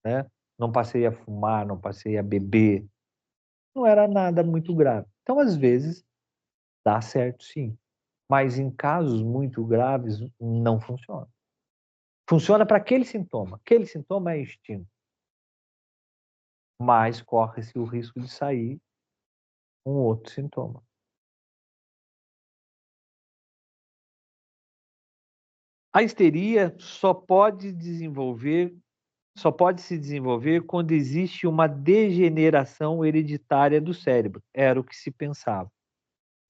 né? Não passei a fumar, não passei a beber. Não era nada muito grave. Então, às vezes, dá certo sim. Mas em casos muito graves, não funciona. Funciona para aquele sintoma. Aquele sintoma é extinto. Mas corre-se o risco de sair um outro sintoma. A histeria só pode se desenvolver quando existe uma degeneração hereditária do cérebro. Era o que se pensava,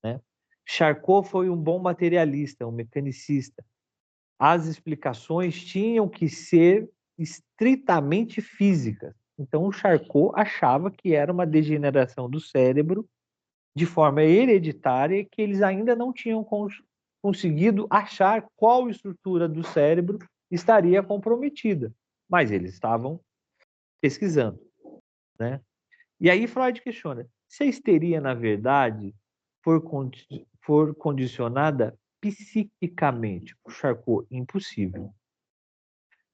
né? Charcot foi um bom materialista, um mecanicista. As explicações tinham que ser estritamente físicas. Então, o Charcot achava que era uma degeneração do cérebro de forma hereditária que eles ainda não tinham conseguido achar qual estrutura do cérebro estaria comprometida. Mas eles estavam pesquisando, né? E aí Freud questiona, se a histeria, na verdade, for condicionada psiquicamente, o Charcot, impossível.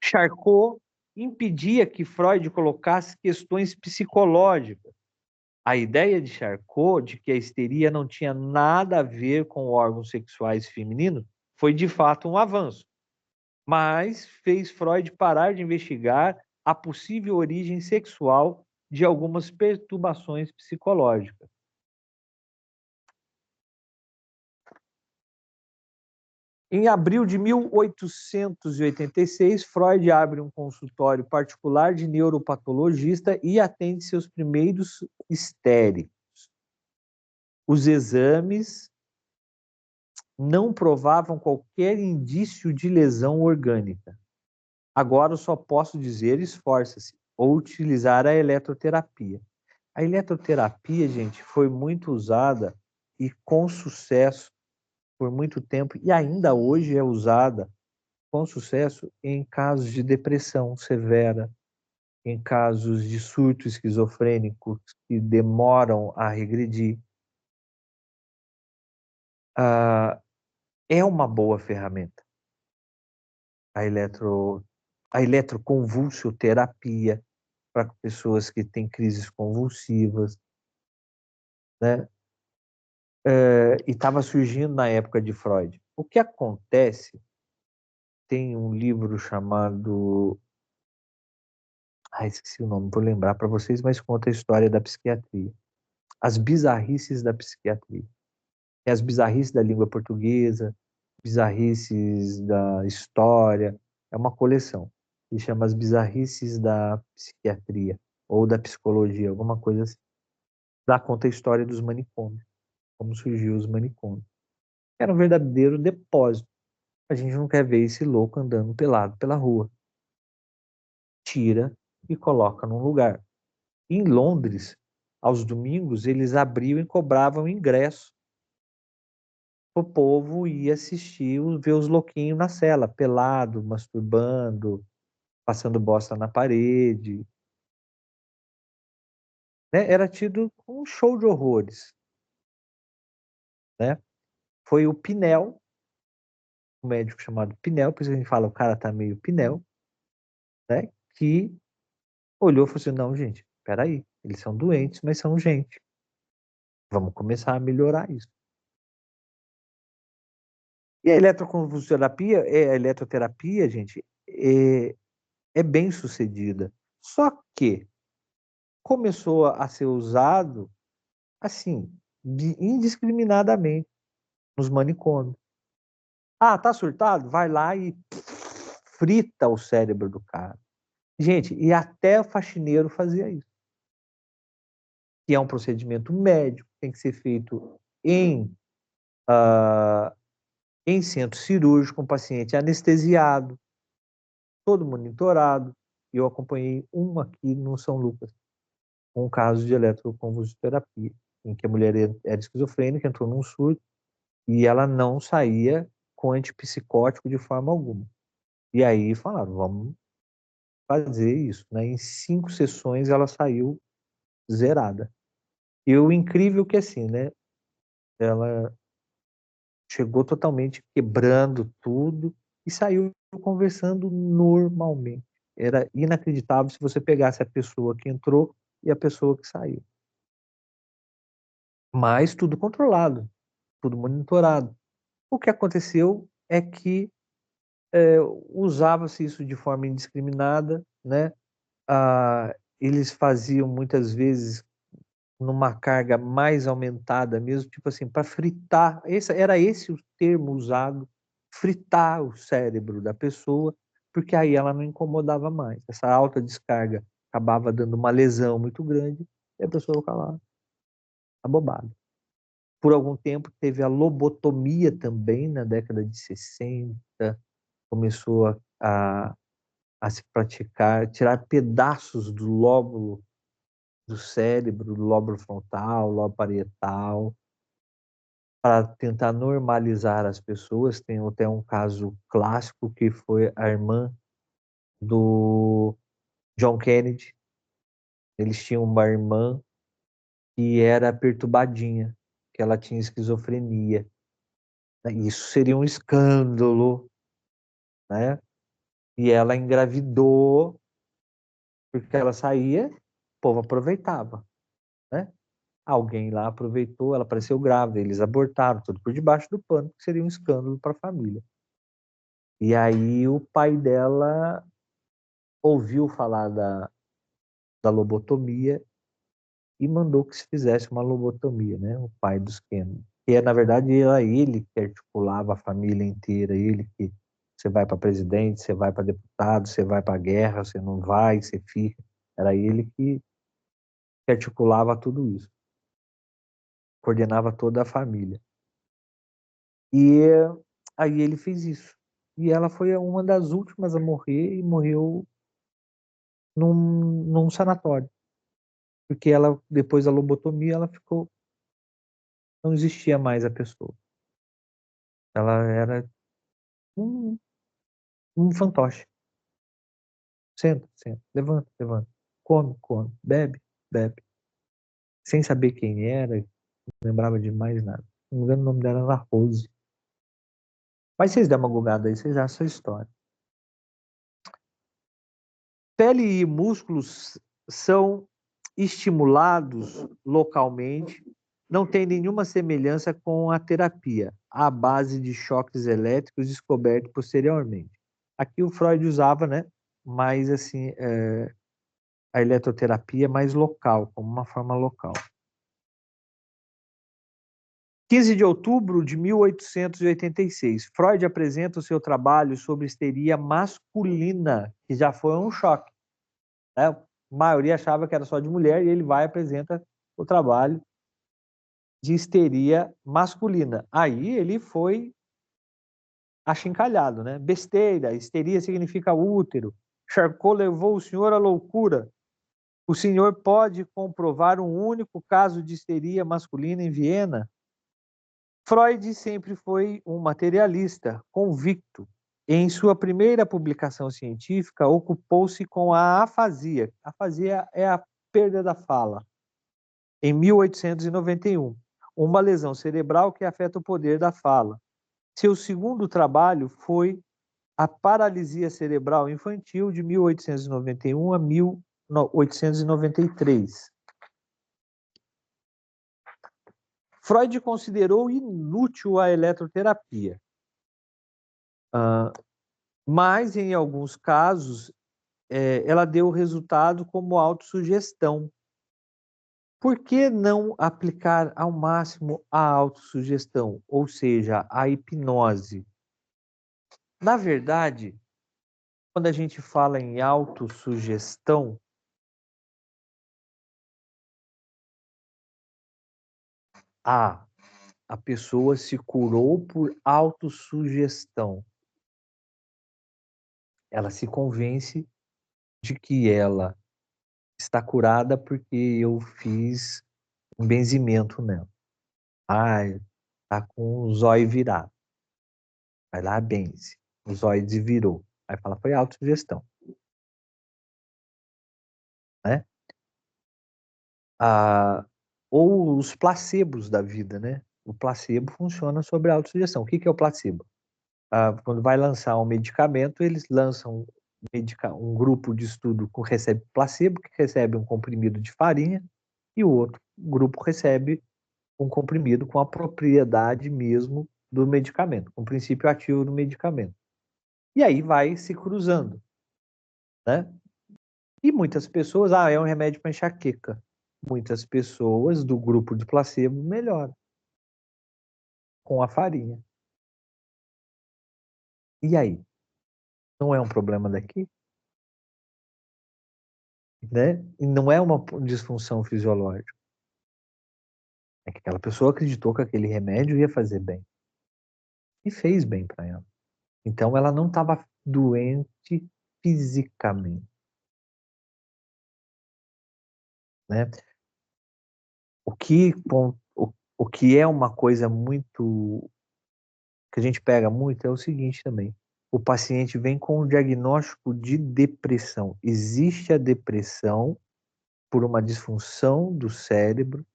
Charcot impedia que Freud colocasse questões psicológicas. A ideia de Charcot de que a histeria não tinha nada a ver com órgãos sexuais femininos foi de fato um avanço, mas fez Freud parar de investigar a possível origem sexual de algumas perturbações psicológicas. Em abril de 1886, Freud abre um consultório particular de neuropatologista e atende seus primeiros histéricos. Os exames não provavam qualquer indício de lesão orgânica. Agora eu só posso dizer, esforça-se, ou utilizar a eletroterapia. A eletroterapia, gente, foi muito usada e com sucesso por muito tempo, e ainda hoje é usada com sucesso em casos de depressão severa, em casos de surto esquizofrênico que demoram a regredir. é uma boa ferramenta. A eletroconvulsioterapia para pessoas que têm crises convulsivas, né? E estava surgindo na época de Freud. O que acontece, tem um livro chamado... esqueci o nome, vou lembrar para vocês, mas conta a história da psiquiatria. As bizarrices da psiquiatria. É as bizarrices da língua portuguesa, bizarrices da história, é uma coleção. E chama As Bizarrices da Psiquiatria, ou da Psicologia, alguma coisa assim. Dá conta a história dos manicômios, como surgiu os manicômios. Era um verdadeiro depósito. A gente não quer ver esse louco andando pelado pela rua. Tira e coloca num lugar. Em Londres, aos domingos, eles abriam e cobravam ingresso. O povo ia assistir, ver os louquinhos na cela, pelado, masturbando, passando bosta na parede. Né? Era tido como um show de horrores. Né? Foi o Pinel, um médico chamado Pinel, por isso que a gente fala, o cara tá meio Pinel, né? Que olhou e falou assim, não, gente, peraí, eles são doentes, mas são gente. Vamos começar a melhorar isso. E a eletroconvulsoterapia, a eletroterapia, gente, é bem sucedida. Só que começou a ser usado, assim, indiscriminadamente nos manicômios. Tá surtado? Vai lá e frita o cérebro do cara. Gente, e até o faxineiro fazia isso. Que é um procedimento médico, tem que ser feito em centro cirúrgico, com o paciente anestesiado, todo monitorado. Eu acompanhei aqui no São Lucas, um caso de eletroconvulsoterapia, em que a mulher era esquizofrênica, entrou num surto, e ela não saía com antipsicótico de forma alguma. E aí falaram, vamos fazer isso. Né? Em 5 sessões ela saiu zerada. E o incrível que assim, né? Ela chegou totalmente quebrando tudo e saiu conversando normalmente. Era inacreditável se você pegasse a pessoa que entrou e a pessoa que saiu. Mas tudo controlado, tudo monitorado. O que aconteceu é que usava-se isso de forma indiscriminada, né? Eles faziam muitas vezes numa carga mais aumentada mesmo, tipo assim, para fritar, era esse o termo usado, fritar o cérebro da pessoa, porque aí ela não incomodava mais. Essa alta descarga acabava dando uma lesão muito grande e a pessoa ficava abobada. Por algum tempo teve a lobotomia também, na década de 60, começou a se praticar, tirar pedaços do lóbulo do cérebro, do lóbulo frontal, lobo parietal, para tentar normalizar as pessoas. Tem até um caso clássico que foi a irmã do John Kennedy. Eles tinham uma irmã que era perturbadinha, que ela tinha esquizofrenia. Isso seria um escândalo, né? E ela engravidou porque ela saía, o povo aproveitava, né? Alguém lá aproveitou, ela apareceu grávida, eles abortaram, tudo por debaixo do pano, que seria um escândalo para a família. E aí o pai dela ouviu falar da lobotomia e mandou que se fizesse uma lobotomia, né? O pai dos Kennedy. Que na verdade era ele que articulava a família inteira, ele que você vai para presidente, você vai para deputado, você vai para guerra, você não vai, você fica. Era ele que articulava tudo isso, coordenava toda a família. E aí ele fez isso. E ela foi uma das últimas a morrer e morreu num sanatório. Porque ela, depois da lobotomia, ela ficou... Não existia mais a pessoa. Ela era um, um fantoche. Senta, senta, levanta, levanta. Come, come. Bebe, bebe. Sem saber quem era, não lembrava de mais nada. não me engano, o nome dela era Rose. Mas vocês dão uma googada aí, vocês acham essa história. Pele e músculos são estimulados localmente, não tem nenhuma semelhança com a terapia, à base de choques elétricos descoberto posteriormente. Aqui o Freud usava, né, mais assim, a eletroterapia mais local, como uma forma local. 15 de outubro de 1886, Freud apresenta o seu trabalho sobre histeria masculina, que já foi um choque, né? A maioria achava que era só de mulher, e ele vai e apresenta o trabalho de histeria masculina. Aí ele foi achincalhado, né? Besteira, histeria significa útero. Charcot levou o senhor à loucura. O senhor pode comprovar um único caso de histeria masculina em Viena? Freud sempre foi um materialista convicto. Em sua primeira publicação científica, ocupou-se com a afasia. Afasia é a perda da fala. Em 1891, uma lesão cerebral que afeta o poder da fala. Seu segundo trabalho foi a paralisia cerebral infantil de 1891 a 1893. Freud considerou inútil a eletroterapia, mas em alguns casos ela deu resultado como autossugestão. Por que não aplicar ao máximo a autossugestão, ou seja, a hipnose? Na verdade, quando a gente fala em autossugestão, a pessoa se curou por autossugestão. Ela se convence de que ela está curada porque eu fiz um benzimento nela. Tá com o zóio virado. Vai lá, benze. O zóio desvirou. Aí fala, foi autossugestão. Né? Ou os placebos da vida, né? O placebo funciona sobre a autossugestão. O que é o placebo? Quando vai lançar um medicamento, eles lançam um grupo de estudo que recebe placebo, que recebe um comprimido de farinha, e o outro grupo recebe um comprimido com a propriedade mesmo do medicamento, com o princípio ativo do medicamento. E aí vai se cruzando, né? E muitas pessoas, é um remédio para enxaqueca. Muitas pessoas do grupo de placebo melhoram com a farinha. E aí? Não é um problema daqui? Né? E não é uma disfunção fisiológica. É que aquela pessoa acreditou que aquele remédio ia fazer bem. E fez bem para ela. Então ela não estava doente fisicamente. Né? O que é uma coisa muito que a gente pega muito é o seguinte também. O paciente vem com um diagnóstico de depressão. Existe a depressão por uma disfunção do cérebro,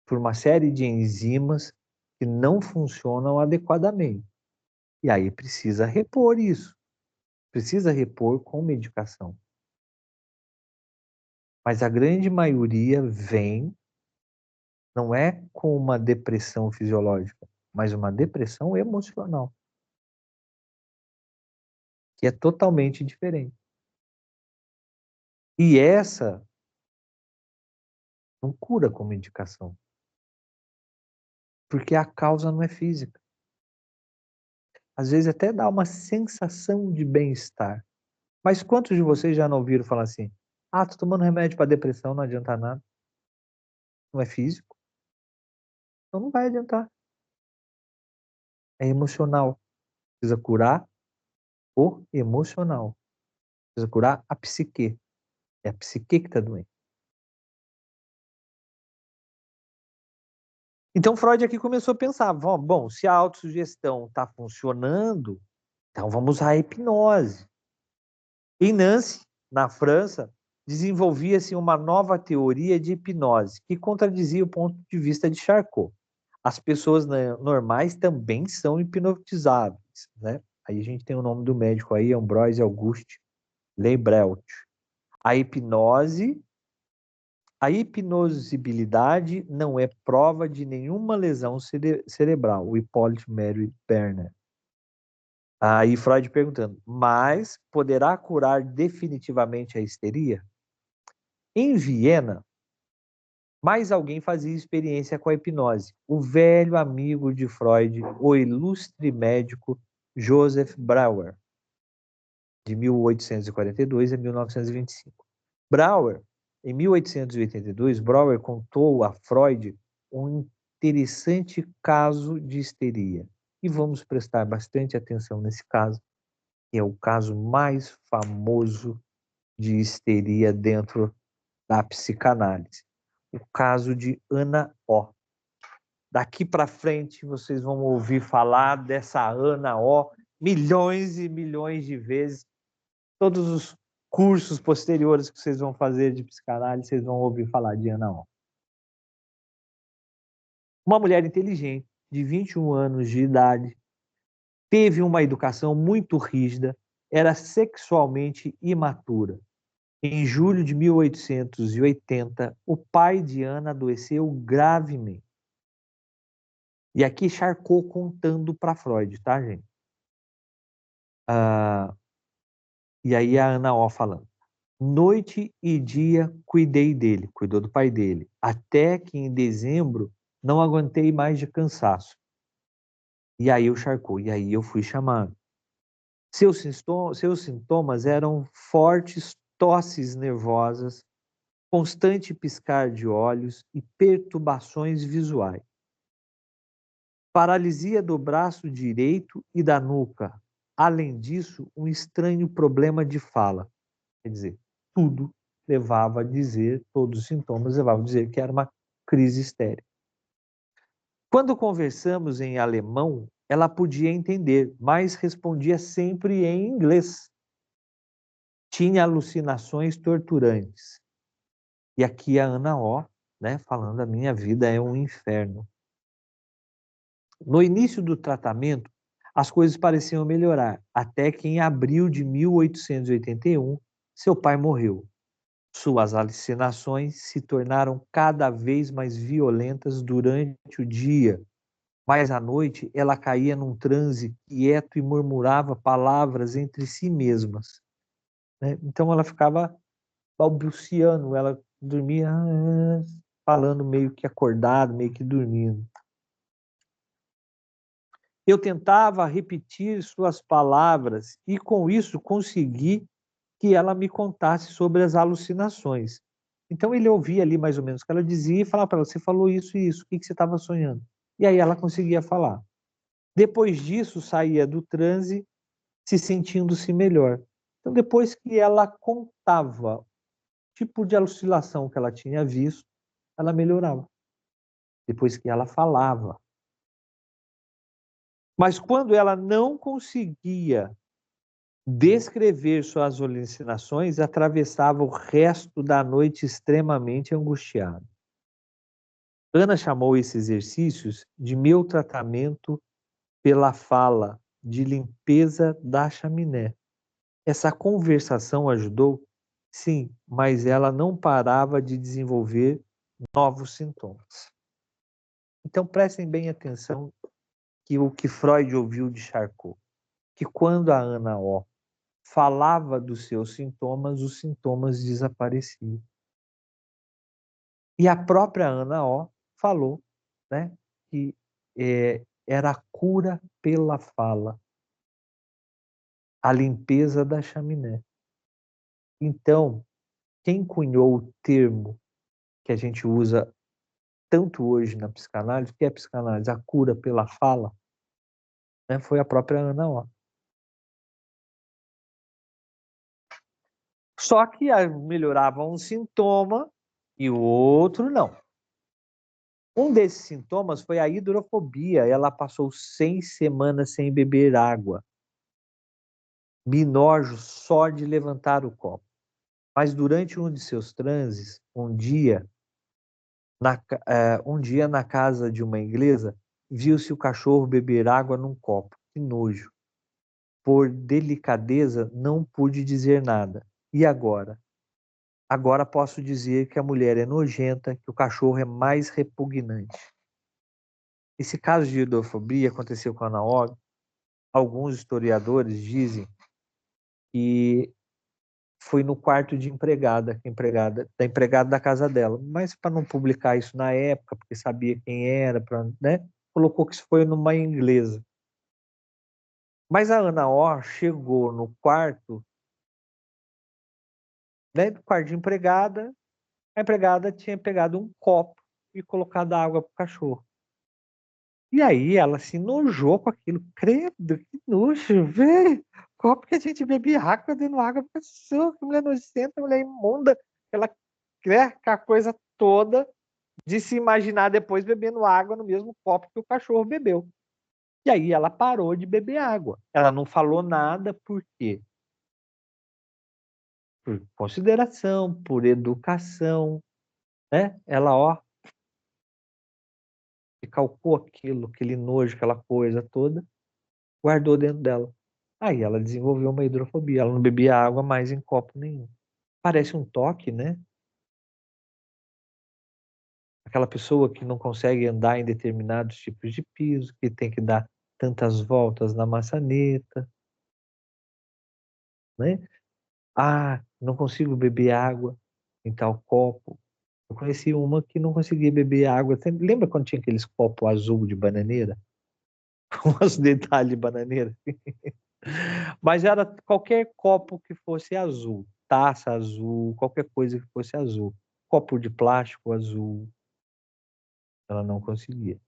por uma série de enzimas que não funcionam adequadamente. E aí precisa repor isso. Precisa repor com medicação. Mas a grande maioria vem, não é com uma depressão fisiológica, mas uma depressão emocional, que é totalmente diferente. E essa não cura com medicação, porque a causa não é física. Às vezes até dá uma sensação de bem-estar. Mas quantos de vocês já não ouviram falar assim, tô tomando remédio para depressão, não adianta nada. Não é físico? Então não vai adiantar. É emocional. Precisa curar o emocional. Precisa curar a psique. É a psique que está doente. Então Freud aqui começou a pensar, bom, se a autossugestão está funcionando, então vamos usar a hipnose. Em Nancy, na França, desenvolvia-se uma nova teoria de hipnose que contradizia o ponto de vista de Charcot. as pessoas, né, normais também são hipnotizáveis, né? Aí a gente tem o nome do médico aí, Ambroise Auguste Leibrecht. A hipnosibilidade não é prova de nenhuma lesão cerebral. O Hippolyte Mary Berner. Aí Freud perguntando, mas poderá curar definitivamente a histeria? Em Viena, mais alguém fazia experiência com a hipnose. O velho amigo de Freud, o ilustre médico Joseph Brauer, de 1842 a 1925. Em 1882, Brauer contou a Freud um interessante caso de histeria. E vamos prestar bastante atenção nesse caso, que é o caso mais famoso de histeria dentro da psicanálise. O caso de Ana O. Daqui para frente, vocês vão ouvir falar dessa Ana O milhões e milhões de vezes. Todos os cursos posteriores que vocês vão fazer de psicanálise, vocês vão ouvir falar de Ana O. Uma mulher inteligente, de 21 anos de idade, teve uma educação muito rígida, era sexualmente imatura. Em julho de 1880, o pai de Ana adoeceu gravemente. E aqui Charcot contando para Freud, tá, gente? E aí a Ana O falando. Noite e dia cuidei dele, cuidou do pai dele, até que em dezembro não aguentei mais de cansaço. E aí o Charcot, e aí eu fui chamado. Seus sintomas eram fortes tosses nervosas, constante piscar de olhos e perturbações visuais. Paralisia do braço direito e da nuca. Além disso, um estranho problema de fala. Quer dizer, tudo levava a dizer, todos os sintomas levavam a dizer que era uma crise histérica. Quando conversamos em alemão, ela podia entender, mas respondia sempre em inglês. Tinha alucinações torturantes. E aqui a Ana O, né, falando a minha vida é um inferno. No início do tratamento, as coisas pareciam melhorar, até que em abril de 1881, seu pai morreu. Suas alucinações se tornaram cada vez mais violentas durante o dia, mas à noite ela caía num transe quieto e murmurava palavras entre si mesmas, né? Então ela ficava balbuciando, ela dormia falando meio que acordado, meio que dormindo. Eu tentava repetir suas palavras e com isso consegui que ela me contasse sobre as alucinações. Então ele ouvia ali mais ou menos o que ela dizia e falava para ela, você falou isso e isso, o que você estava sonhando? E aí ela conseguia falar. Depois disso, saía do transe se sentindo-se melhor. Então depois que ela contava o tipo de alucinação que ela tinha visto, ela melhorava. Depois que ela falava. Mas quando ela não conseguia descrever suas alucinações, atravessava o resto da noite extremamente angustiada. Ana chamou esses exercícios de meu tratamento pela fala, de limpeza da chaminé. Essa conversação ajudou? Sim, mas ela não parava de desenvolver novos sintomas. Então prestem bem atenção que o que Freud ouviu de Charcot, que quando a Ana O falava dos seus sintomas, os sintomas desapareciam. E a própria Ana O falou, né, que era a cura pela fala, a limpeza da chaminé. Então, quem cunhou o termo que a gente usa tanto hoje na psicanálise, que é a psicanálise, a cura pela fala, né, foi a própria Ana O. Só que melhorava um sintoma e o outro não. Um desses sintomas foi a hidrofobia. Ela passou 6 semanas sem beber água. Minojo só de levantar o copo. Mas durante um de seus transes, um dia, Um dia, na casa de uma inglesa, viu-se o cachorro beber água num copo. Que nojo. Por delicadeza, não pude dizer nada. E agora? Agora posso dizer que a mulher é nojenta, que o cachorro é mais repugnante. Esse caso de hidrofobia aconteceu com a Ana Og. Alguns historiadores dizem que foi no quarto de da empregada da casa dela. Mas para não publicar isso na época, porque sabia quem era, né, colocou que isso foi numa inglesa. Mas a Ana O chegou no quarto, né, do quarto de empregada, a empregada tinha pegado um copo e colocado água para o cachorro. E aí ela se enojou com aquilo. Credo, que nojo, velho. Copo que a gente bebia água, dando água para cachorro, que mulher nojenta, mulher imunda. Ela quer a coisa toda de se imaginar depois bebendo água no mesmo copo que o cachorro bebeu. E aí ela parou de beber água. Ela não falou nada, por quê? Por consideração, por educação, né? Ela, recalcou aquilo, aquele nojo, aquela coisa toda, guardou dentro dela. Aí ela desenvolveu uma hidrofobia. Ela não bebia água mais em copo nenhum. Parece um toque, né? Aquela pessoa que não consegue andar em determinados tipos de piso, que tem que dar tantas voltas na maçaneta, né? Ah, não consigo beber água em tal copo. Eu conheci uma que não conseguia beber água. Lembra quando tinha aqueles copos azul de bananeira? Com os detalhes de bananeira? Mas era qualquer copo que fosse azul. Taça azul, qualquer coisa que fosse azul. Copo de plástico azul. Ela não conseguia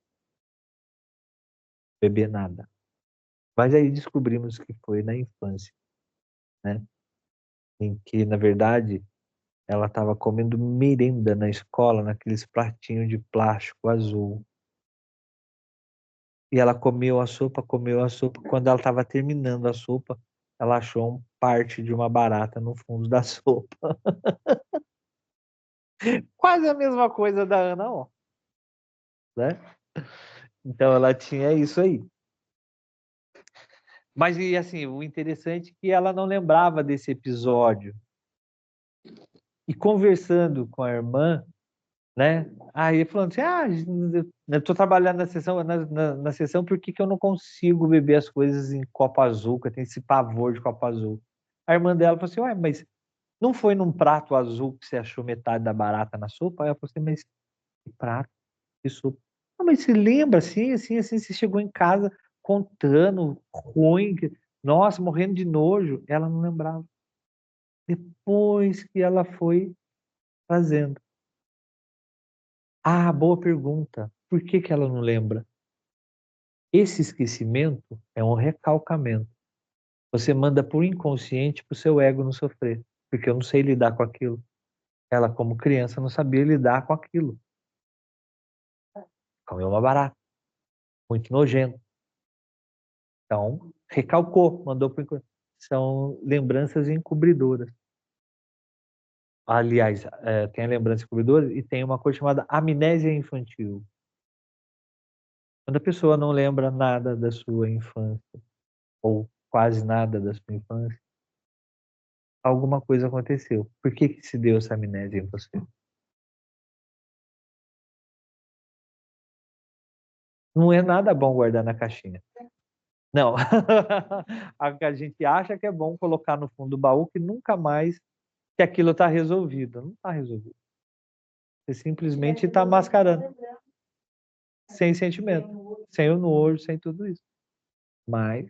beber nada. Mas aí descobrimos que foi na infância, né? Em que, na verdade, ela estava comendo merenda na escola, naqueles pratinhos de plástico azul. E ela comeu a sopa, comeu a sopa. Quando ela estava terminando a sopa, ela achou parte de uma barata no fundo da sopa. Quase a mesma coisa da Ana O, né? Então ela tinha isso aí. Mas, e assim, o interessante é que ela não lembrava desse episódio. E conversando com a irmã, né? Aí falando assim, eu tô trabalhando na sessão, na sessão, por que eu não consigo beber as coisas em copo azul, que eu tenho esse pavor de copo azul? A irmã dela falou assim, ué, mas não foi num prato azul que você achou metade da barata na sopa? Aí ela falou assim, mas que prato de sopa? Não, mas você lembra, assim, você chegou em casa contando, ruim, nossa, morrendo de nojo. Ela não lembrava. Depois que ela foi fazendo. Ah, boa pergunta. Por que que ela não lembra? Esse esquecimento é um recalcamento. Você manda por inconsciente para o seu ego não sofrer, porque eu não sei lidar com aquilo. Ela, como criança, não sabia lidar com aquilo. Comeu uma barata, muito nojento. Então, recalcou, mandou por inconsciente. São lembranças encobridoras. Aliás, tem a lembrança encobridora e tem uma coisa chamada amnésia infantil. Quando a pessoa não lembra nada da sua infância, ou quase nada da sua infância, alguma coisa aconteceu. Por que que se deu essa amnésia em você? Não é nada bom guardar na caixinha. Não. A gente acha que é bom colocar no fundo do baú que nunca mais que aquilo está resolvido. Não está resolvido. Você simplesmente está mascarando. Sem sentimento. Sem o nojo, sem tudo isso. Mas,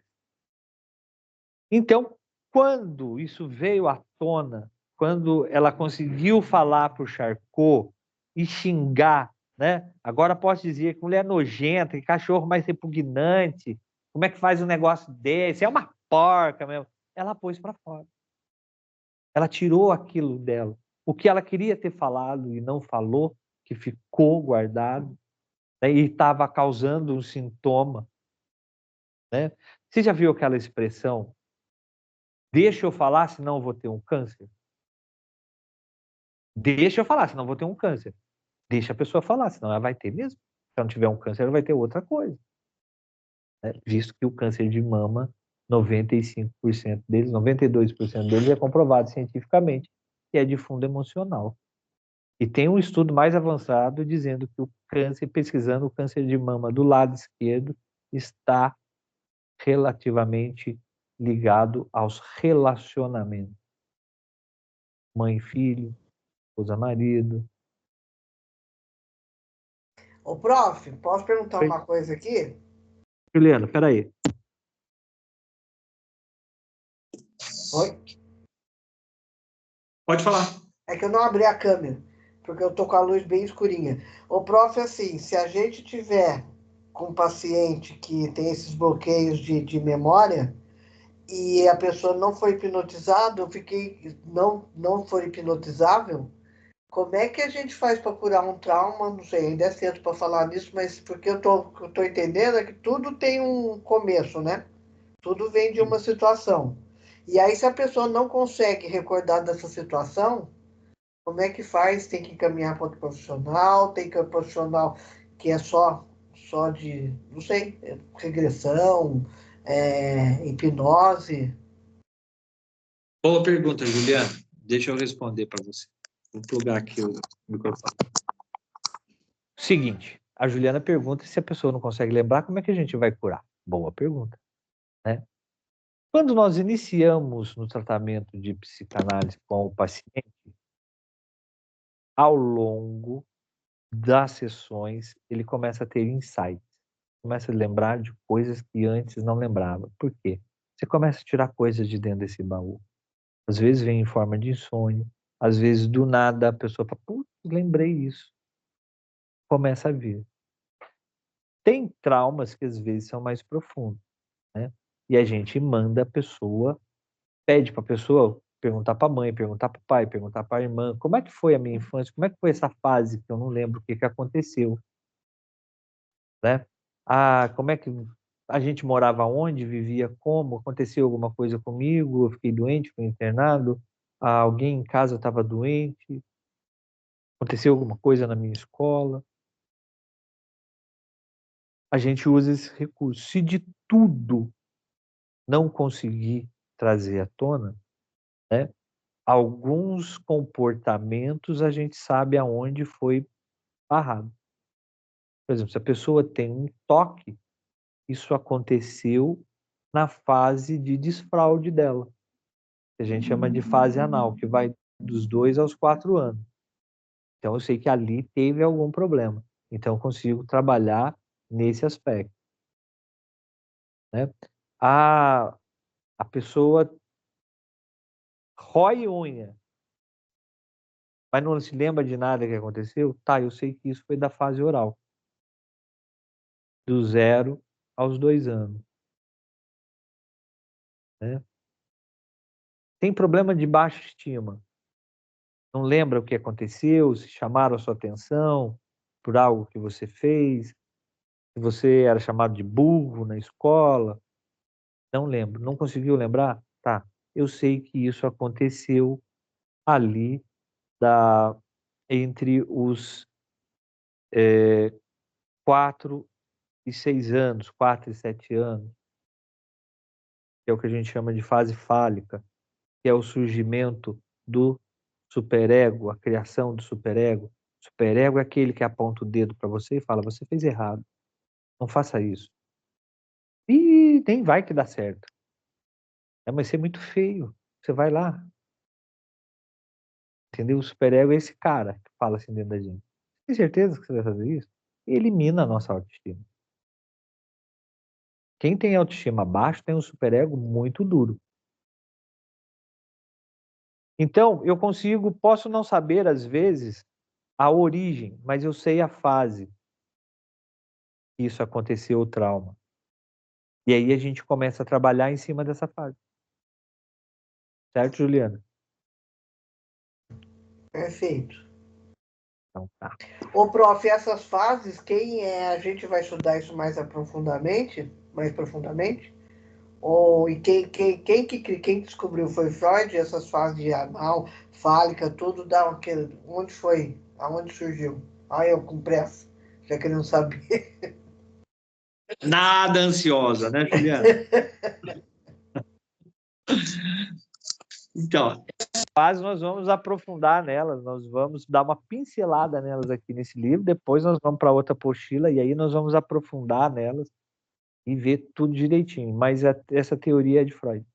então, quando isso veio à tona, quando ela conseguiu falar para o Charcot e xingar, né? Agora posso dizer que mulher nojenta, que cachorro mais repugnante, como é que faz um negócio desse? É uma porca mesmo. Ela pôs para fora. Ela tirou aquilo dela. O que ela queria ter falado e não falou, que ficou guardado, né? E estava causando um sintoma, né? Você já viu aquela expressão? Deixa eu falar, senão eu vou ter um câncer. Deixa eu falar, senão eu vou ter um câncer. Deixa a pessoa falar, senão ela vai ter mesmo. Se ela não tiver um câncer, ela vai ter outra coisa. Né? Visto que o câncer de mama, 95% deles, 92% deles é comprovado cientificamente que é de fundo emocional. E tem um estudo mais avançado dizendo que o câncer, pesquisando o câncer de mama do lado esquerdo, está relativamente ligado aos relacionamentos. Mãe e filho, esposa, marido. Ô, prof, posso perguntar Oi, uma coisa aqui? Juliana, peraí. Oi? Pode falar. É que eu não abri a câmera, porque eu tô com a luz bem escurinha. Ô, prof, assim, se a gente tiver com um paciente que tem esses bloqueios de memória e a pessoa não foi hipnotizada, não for hipnotizável, como é que a gente faz para curar um trauma? Não sei, ainda é cedo para falar nisso, mas porque eu tô entendendo é que tudo tem um começo, né? Tudo vem de uma situação. E aí, se a pessoa não consegue recordar dessa situação, como é que faz? Tem que encaminhar para outro profissional, tem que ir profissional que é só de, não sei, regressão, hipnose. Boa pergunta, Juliana. Deixa eu responder para você. Vou plugar aqui o microfone. Seguinte, a Juliana pergunta se a pessoa não consegue lembrar, como é que a gente vai curar? Boa pergunta, né? Quando nós iniciamos no tratamento de psicanálise com o paciente, ao longo das sessões, ele começa a ter insights, começa a lembrar de coisas que antes não lembrava. Por quê? Você começa a tirar coisas de dentro desse baú. Às vezes vem em forma de insônia, às vezes do nada a pessoa fala, putz, lembrei isso. Começa a vir. Tem traumas que às vezes são mais profundos, né? E a gente manda a pessoa, pede para a pessoa perguntar para a mãe, perguntar para o pai, perguntar para a irmã, como é que foi a minha infância, como é que foi essa fase que eu não lembro o que aconteceu, né? Ah, como é que a gente morava onde, vivia como, aconteceu alguma coisa comigo, eu fiquei doente, fui internado, alguém em casa estava doente, aconteceu alguma coisa na minha escola. A gente usa esse recurso. Se de tudo não conseguir trazer à tona, né, alguns comportamentos a gente sabe aonde foi barrado. Por exemplo, se a pessoa tem um toque, isso aconteceu na fase de desfraude dela, que a gente chama de fase anal, que vai dos 2 aos 4 anos. Então, eu sei que ali teve algum problema. Então, eu consigo trabalhar nesse aspecto, né? A pessoa rói unha, mas não se lembra de nada que aconteceu? Tá, eu sei que isso foi da fase oral, do 0 aos 2 anos, né? Tem problema de baixa estima, não lembra o que aconteceu, se chamaram a sua atenção por algo que você fez, se você era chamado de burro na escola, não lembro, não conseguiu lembrar? Tá, eu sei que isso aconteceu ali entre os 4 e 6 anos, 4 e 7 anos, que é o que a gente chama de fase fálica, que é o surgimento do superego, a criação do superego. O superego é aquele que aponta o dedo para você e fala, você fez errado, não faça isso. E nem vai que dá certo. Mas ser muito feio. Você vai lá. Entendeu? O superego é esse cara que fala assim dentro da gente. Tem certeza que você vai fazer isso? E elimina a nossa autoestima. Quem tem autoestima baixa tem um superego muito duro. Então, eu posso não saber, às vezes, a origem, mas eu sei a fase que isso aconteceu, o trauma. E aí a gente começa a trabalhar em cima dessa fase. Certo, Juliana? Perfeito. Então, tá. Ô, prof, essas fases, a gente vai estudar isso mais profundamente? Ou e quem descobriu foi Freud, essas fases de anal, fálica, tudo onde foi? Aonde surgiu? Ai, eu com pressa, já querendo saber. Nada ansiosa, né, Juliana? Então, Mas nós vamos aprofundar nelas, nós vamos dar uma pincelada nelas aqui nesse livro, depois nós vamos para outra apostila e aí nós vamos aprofundar nelas e ver tudo direitinho. Mas essa teoria é de Freud.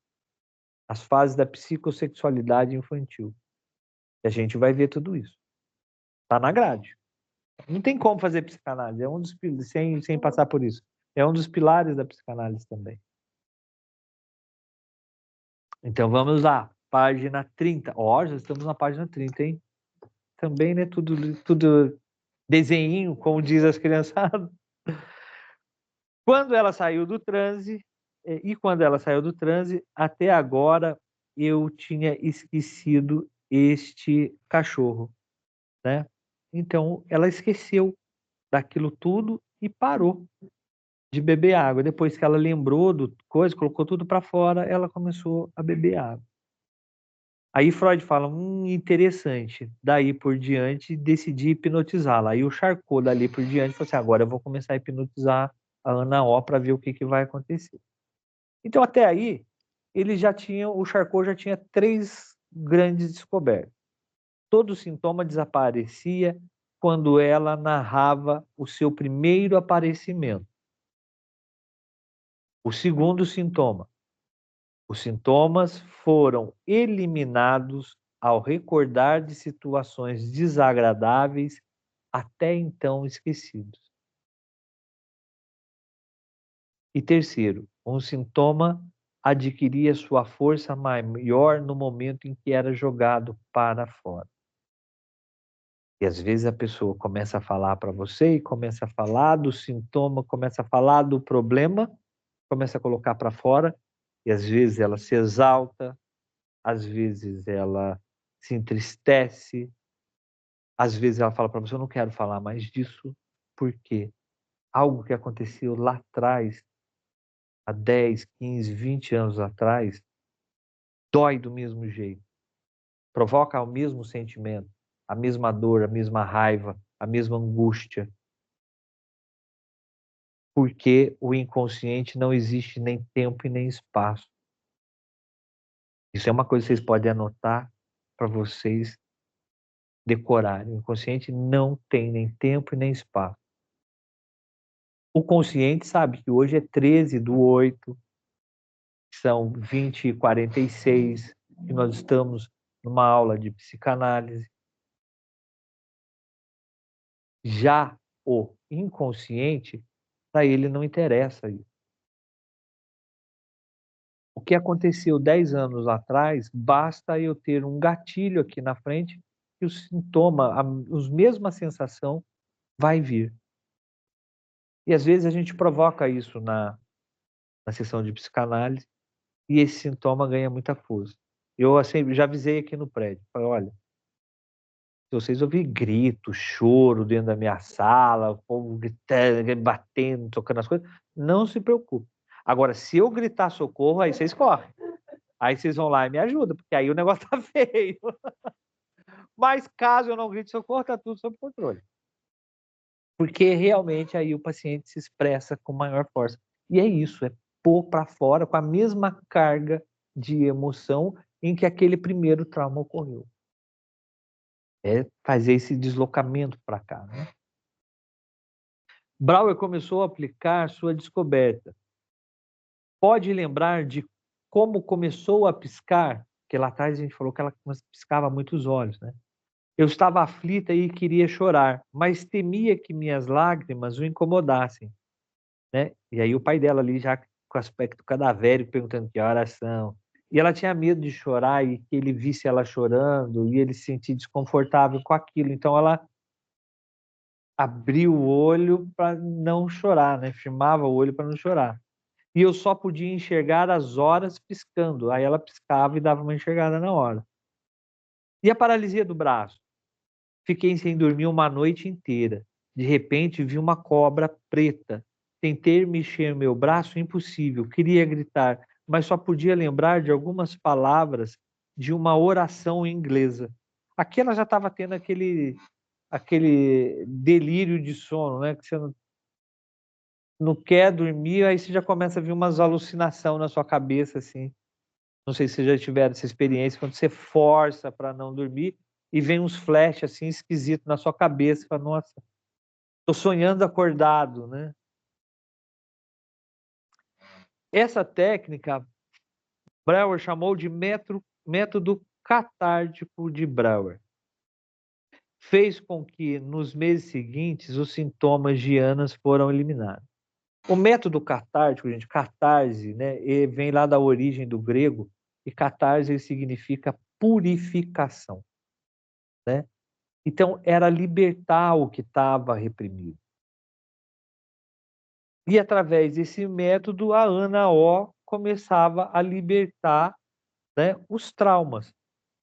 As fases da psicossexualidade infantil. E a gente vai ver tudo isso. Está na grade. Não tem como fazer psicanálise, é um dos sem passar por isso. É um dos pilares da psicanálise também. Então vamos lá, página 30. Ó, já estamos na página 30, hein? Também, né? Tudo desenhinho, como diz as criançadas. Quando ela saiu do transe, quando ela saiu do transe, até agora eu tinha esquecido este cachorro, né? Então ela esqueceu daquilo tudo e parou de beber água. Depois que ela lembrou do coisa, colocou tudo para fora, ela começou a beber água. Aí Freud fala, interessante. Daí por diante, decidi hipnotizá-la. Aí o Charcot, dali por diante, falou assim, agora eu vou começar a hipnotizar a Ana O para ver o que vai acontecer. Então, até aí, o Charcot já tinha 3 grandes descobertas. Todo sintoma desaparecia quando ela narrava o seu primeiro aparecimento. O segundo sintoma. Os sintomas foram eliminados ao recordar de situações desagradáveis até então esquecidos. E terceiro, um sintoma adquiria sua força maior no momento em que era jogado para fora. E às vezes a pessoa começa a falar para você e começa a falar do sintoma, começa a falar do problema, começa a colocar para fora, e às vezes ela se exalta, às vezes ela se entristece, às vezes ela fala para você, eu não quero falar mais disso, porque algo que aconteceu lá atrás, há 10, 15, 20 anos atrás, dói do mesmo jeito, provoca o mesmo sentimento, a mesma dor, a mesma raiva, a mesma angústia. Porque o inconsciente não existe nem tempo e nem espaço. Isso é uma coisa que vocês podem anotar para vocês decorarem. O inconsciente não tem nem tempo e nem espaço. O consciente sabe que hoje é 13/8, são 20h46, e nós estamos numa aula de psicanálise. Já o inconsciente, para ele não interessa isso. O que aconteceu 10 anos atrás, basta eu ter um gatilho aqui na frente que o sintoma, a mesma sensação vai vir. E às vezes a gente provoca isso na sessão de psicanálise e esse sintoma ganha muita força. Eu assim, já avisei aqui no prédio, falei, olha, se vocês ouvirem grito, choro dentro da minha sala, o povo gritando, batendo, tocando as coisas, não se preocupe. Agora, se eu gritar socorro, aí vocês correm. Aí vocês vão lá e me ajudam, porque aí o negócio tá feio. Mas caso eu não grite socorro, tá tudo sob controle. Porque realmente aí o paciente se expressa com maior força. E é isso, é pôr para fora com a mesma carga de emoção em que aquele primeiro trauma ocorreu. É fazer esse deslocamento para cá, né? Brauer começou a aplicar sua descoberta. Pode lembrar de como começou a piscar? Porque lá atrás a gente falou que ela piscava muito os olhos, né? Eu estava aflita e queria chorar, mas temia que minhas lágrimas o incomodassem, né? E aí o pai dela ali já com aspecto cadavérico perguntando que horas são. E ela tinha medo de chorar e que ele visse ela chorando e ele se sentia desconfortável com aquilo. Então ela abriu o olho para não chorar, né? Firmava o olho para não chorar. E eu só podia enxergar as horas piscando. Aí ela piscava e dava uma enxergada na hora. E a paralisia do braço? Fiquei sem dormir uma noite inteira. De repente vi uma cobra preta. Tentei mexer meu braço, impossível. Queria gritar, mas só podia lembrar de algumas palavras de uma oração inglesa. Aqui ela já estava tendo aquele aquele delírio de sono, né? Que você não quer dormir, aí você já começa a vir umas alucinações na sua cabeça, assim. Não sei se vocês já tiveram essa experiência, quando você força para não dormir e vem uns flashes assim esquisitos na sua cabeça, fala, nossa, tô sonhando acordado, né? Essa técnica, Breuer chamou de método catártico de Breuer. Fez com que, nos meses seguintes, os sintomas de Anas foram eliminados. O método catártico, gente, catarse, né, vem lá da origem do grego, e catarse significa purificação, né? Então, era libertar o que estava reprimido. E, através desse método, a Ana O começava a libertar, né, os traumas.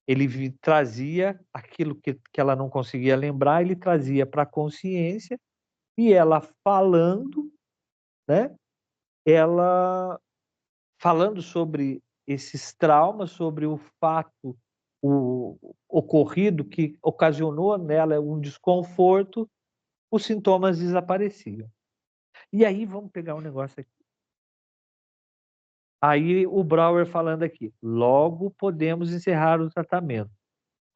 Ele trazia aquilo que ela não conseguia lembrar, ele trazia para a consciência, e ela falando, né, ela falando sobre esses traumas, sobre o fato ocorrido que ocasionou nela um desconforto, os sintomas desapareciam. E aí vamos pegar um negócio aqui. Aí o Breuer falando aqui, logo podemos encerrar o tratamento.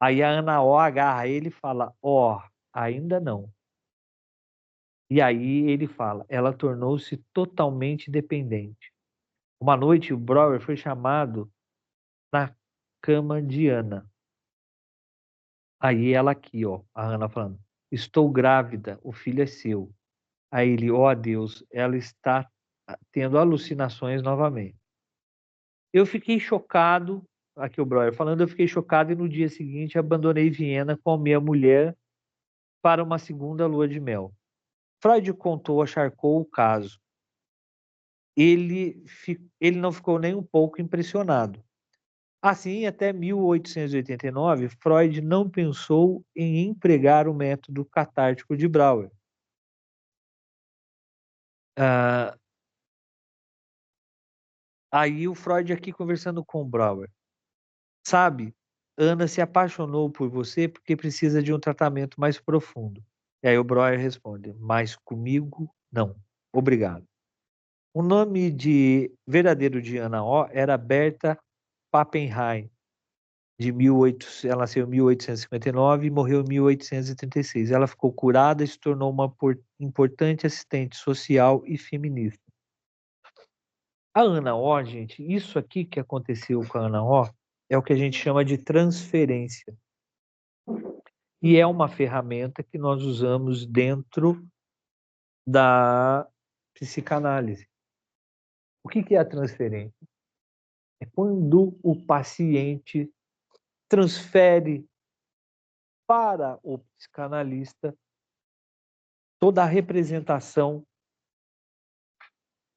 Aí a Ana O agarra ele e fala, ainda não. E aí ele fala, ela tornou-se totalmente dependente. Uma noite o Breuer foi chamado na cama de Ana. Aí ela aqui, a Ana falando, estou grávida, o filho é seu. Aí ele, Deus, ela está tendo alucinações novamente. Eu fiquei chocado, aqui o Breuer falando, eu fiquei chocado e no dia seguinte abandonei Viena com a minha mulher para uma segunda lua de mel. Freud contou a Charcot o caso. Ele não ficou nem um pouco impressionado. Assim, até 1889, Freud não pensou em empregar o método catártico de Breuer. Aí o Freud aqui conversando com o Breuer. Sabe, Ana se apaixonou por você porque precisa de um tratamento mais profundo. E aí o Breuer responde, mas comigo, não. Obrigado. O nome verdadeiro de Ana O era Berta Pappenheim. Ela nasceu em 1859 e morreu em 1836. Ela ficou curada e se tornou uma importante assistente social e feminista. A Ana O, gente, isso aqui que aconteceu com a Ana O é o que a gente chama de transferência. E é uma ferramenta que nós usamos dentro da psicanálise. O que é a transferência? É quando o paciente transfere para o psicanalista toda a representação,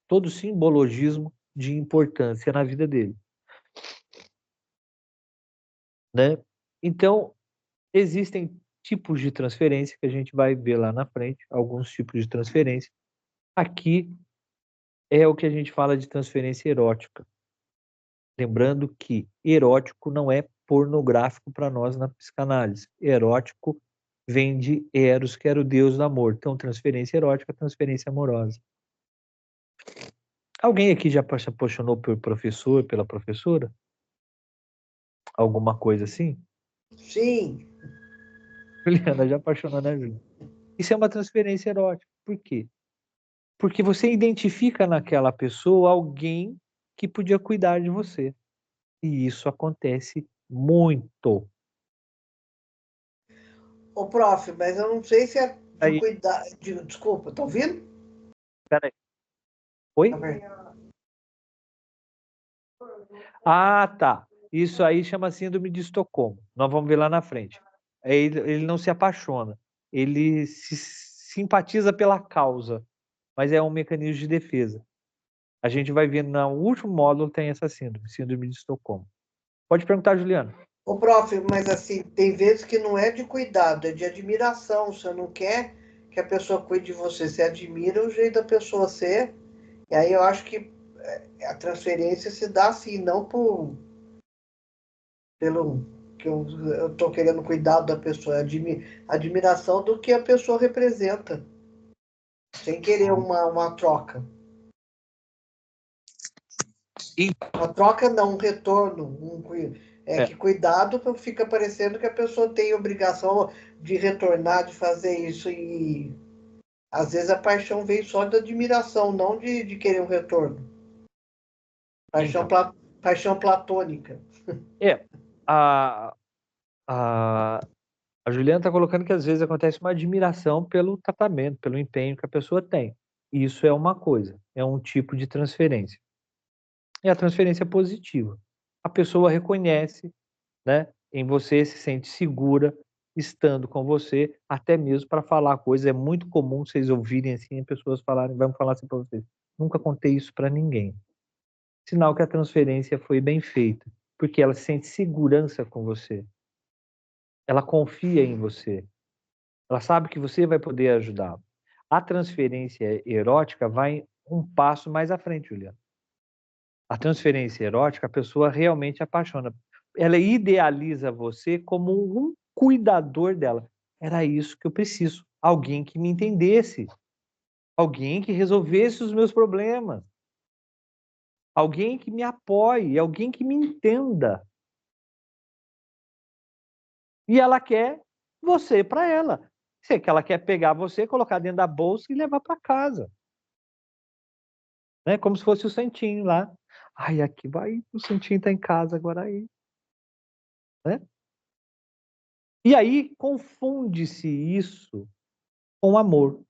todo o simbologismo de importância na vida dele. Né? Então, existem tipos de transferência que a gente vai ver lá na frente, alguns tipos de transferência. Aqui é o que a gente fala de transferência erótica. Lembrando que erótico não é pornográfico para nós na psicanálise. Erótico vem de Eros, que era o deus do amor. Então, transferência erótica, transferência amorosa. Alguém aqui já se apaixonou por professor, pela professora? Alguma coisa assim? Sim. Juliana já apaixonou, né, Juliana? Isso é uma transferência erótica. Por quê? Porque você identifica naquela pessoa alguém que podia cuidar de você. E isso acontece muito. Ô, prof, mas eu não sei se é de Aí, cuidar. Desculpa, tá ouvindo? peraí. Oi? Tá bem. Ah, tá. Isso aí chama síndrome de Estocolmo. Nós vamos ver lá na frente. Ele não se apaixona. Ele se simpatiza pela causa, mas é um mecanismo de defesa. A gente vai ver no último módulo tem essa síndrome de Estocolmo. Pode perguntar, Juliana. Ô, prof, mas assim, tem vezes que não é de cuidado, é de admiração. Você não quer que a pessoa cuide de você, você admira o jeito da pessoa ser. E aí eu acho que a transferência se dá assim, não pelo que eu estou querendo cuidar da pessoa, admiração do que a pessoa representa, sem querer uma troca. Uma troca não, um retorno. Que cuidado fica parecendo que a pessoa tem obrigação de retornar, de fazer isso. E às vezes a paixão vem só da admiração, não de querer um retorno. Paixão platônica. A Juliana está colocando que às vezes acontece uma admiração pelo tratamento, pelo empenho que a pessoa tem. Isso é uma coisa, é um tipo de transferência. É a transferência positiva. A pessoa reconhece, né, em você, se sente segura estando com você, até mesmo para falar coisas. É muito comum vocês ouvirem assim, pessoas falarem, vamos falar assim para vocês, nunca contei isso para ninguém. Sinal que a transferência foi bem feita, porque ela sente segurança com você. Ela confia em você. Ela sabe que você vai poder ajudá-la. A transferência erótica vai um passo mais à frente, Juliana. A transferência erótica, a pessoa realmente apaixona. Ela idealiza você como um cuidador dela. Era isso que eu preciso. Alguém que me entendesse. Alguém que resolvesse os meus problemas. Alguém que me apoie. Alguém que me entenda. E ela quer você para ela. Sei que ela quer pegar você, colocar dentro da bolsa e levar para casa. Né? Como se fosse o Santinho lá. Ai, aqui vai, o Santinho está em casa agora aí. Né? E aí confunde-se isso com amor.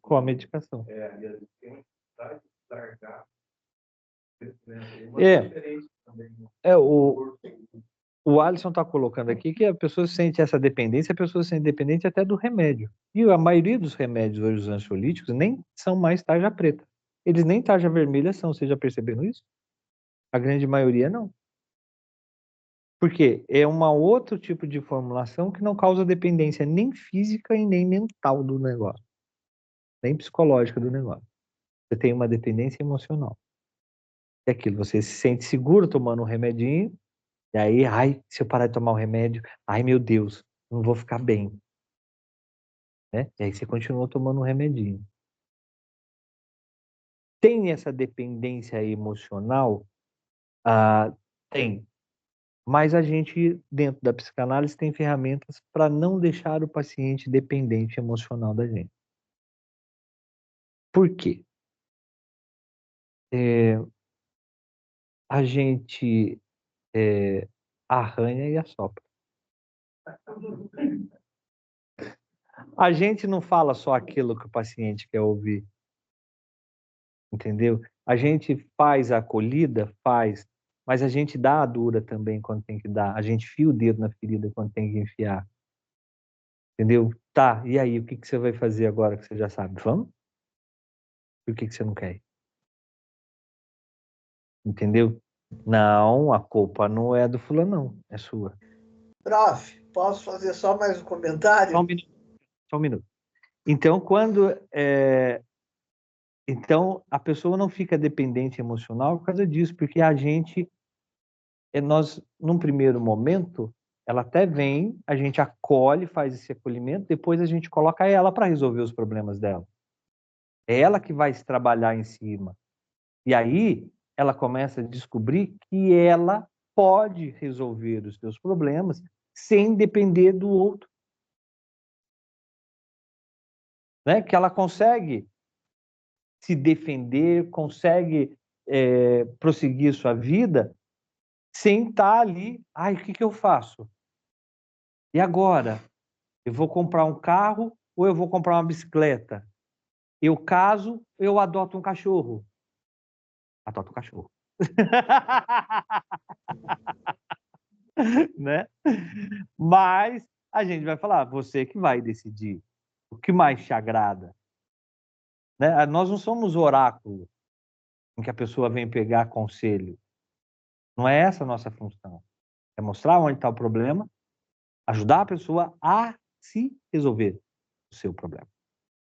Com a medicação. O Alisson está colocando aqui que a pessoa sente essa dependência, a pessoa se sente dependente até do remédio. E a maioria dos remédios hoje, os ansiolíticos, nem são mais tarja preta. Eles nem tarja vermelha são, vocês já perceberam isso? A grande maioria não. Porque é um outro tipo de formulação que não causa dependência nem física e nem mental do negócio. Nem psicológica do negócio. Você tem uma dependência emocional. É aquilo, você se sente seguro tomando um remedinho, e aí, ai, se eu parar de tomar o remédio, ai meu Deus, não vou ficar bem. Né? E aí você continua tomando um remedinho. Tem essa dependência emocional? Tem. Mas a gente, dentro da psicanálise, tem ferramentas para não deixar o paciente dependente emocional da gente. Por quê? A gente arranha e assopra. A gente não fala só aquilo que o paciente quer ouvir. Entendeu? A gente faz a acolhida, faz, mas a gente dá a dura também quando tem que dar. A gente enfia o dedo na ferida quando tem que enfiar. Entendeu? Tá, e aí, o que você vai fazer agora que você já sabe? Vamos? E o que você não quer ir? Entendeu? Não, a culpa não é do fulano, não. É sua. Prof, posso fazer só mais um comentário? Só um minuto. Então, Então, a pessoa não fica dependente emocional por causa disso, porque a gente, nós, num primeiro momento, ela até vem, a gente acolhe, faz esse acolhimento, depois a gente coloca ela para resolver os problemas dela. É ela que vai se trabalhar em cima. E aí, ela começa a descobrir que ela pode resolver os seus problemas sem depender do outro. Né? Que ela consegue se defender, consegue prosseguir sua vida sem estar ali. Ai, o que eu faço? E agora? Eu vou comprar um carro ou eu vou comprar uma bicicleta? Eu caso, eu adoto um cachorro. Adoto um cachorro. Né? Mas a gente vai falar, você que vai decidir o que mais te agrada. Né? Nós não somos oráculo em que a pessoa vem pegar conselho. Não é essa a nossa função. É mostrar onde está o problema, ajudar a pessoa a se resolver o seu problema.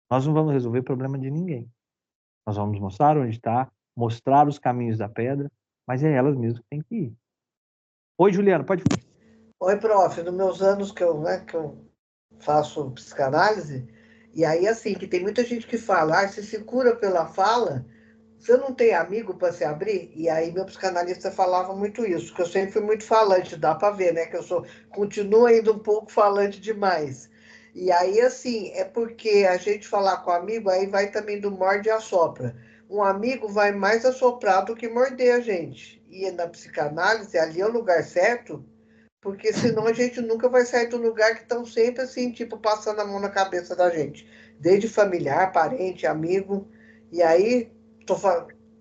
Nós não vamos resolver o problema de ninguém. Nós vamos mostrar onde está, mostrar os caminhos da pedra, mas é elas mesmas que têm que ir. Oi, Juliana, pode falar. Oi, prof. Nos meus anos que eu faço psicanálise, e aí, assim, que tem muita gente que fala, você se cura pela fala, você não tem amigo para se abrir? E aí, meu psicanalista falava muito isso, que eu sempre fui muito falante, dá para ver, né? Que continuo ainda um pouco falante demais. E aí, assim, é porque a gente falar com amigo, aí vai também do morde e assopra. Um amigo vai mais assoprar do que morder a gente. E na psicanálise, ali é o lugar certo, porque senão a gente nunca vai sair do lugar que estão sempre assim, tipo, passando a mão na cabeça da gente. Desde familiar, parente, amigo. E aí,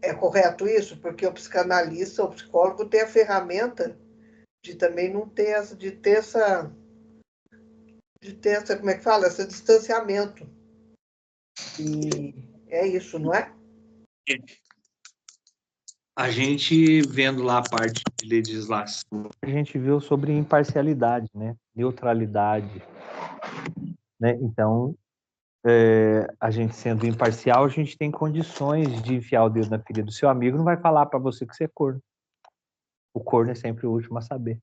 é correto isso? Porque o psicanalista, o psicólogo tem a ferramenta de também não ter essa, de ter essa, como é que fala? Esse distanciamento. E é isso, não é? A gente vendo lá a parte de legislação. A gente viu sobre imparcialidade, né? Neutralidade. Né? Então, a gente sendo imparcial, a gente tem condições de enfiar o dedo na ferida do seu amigo, não vai falar para você que você é corno. O corno é sempre o último a saber.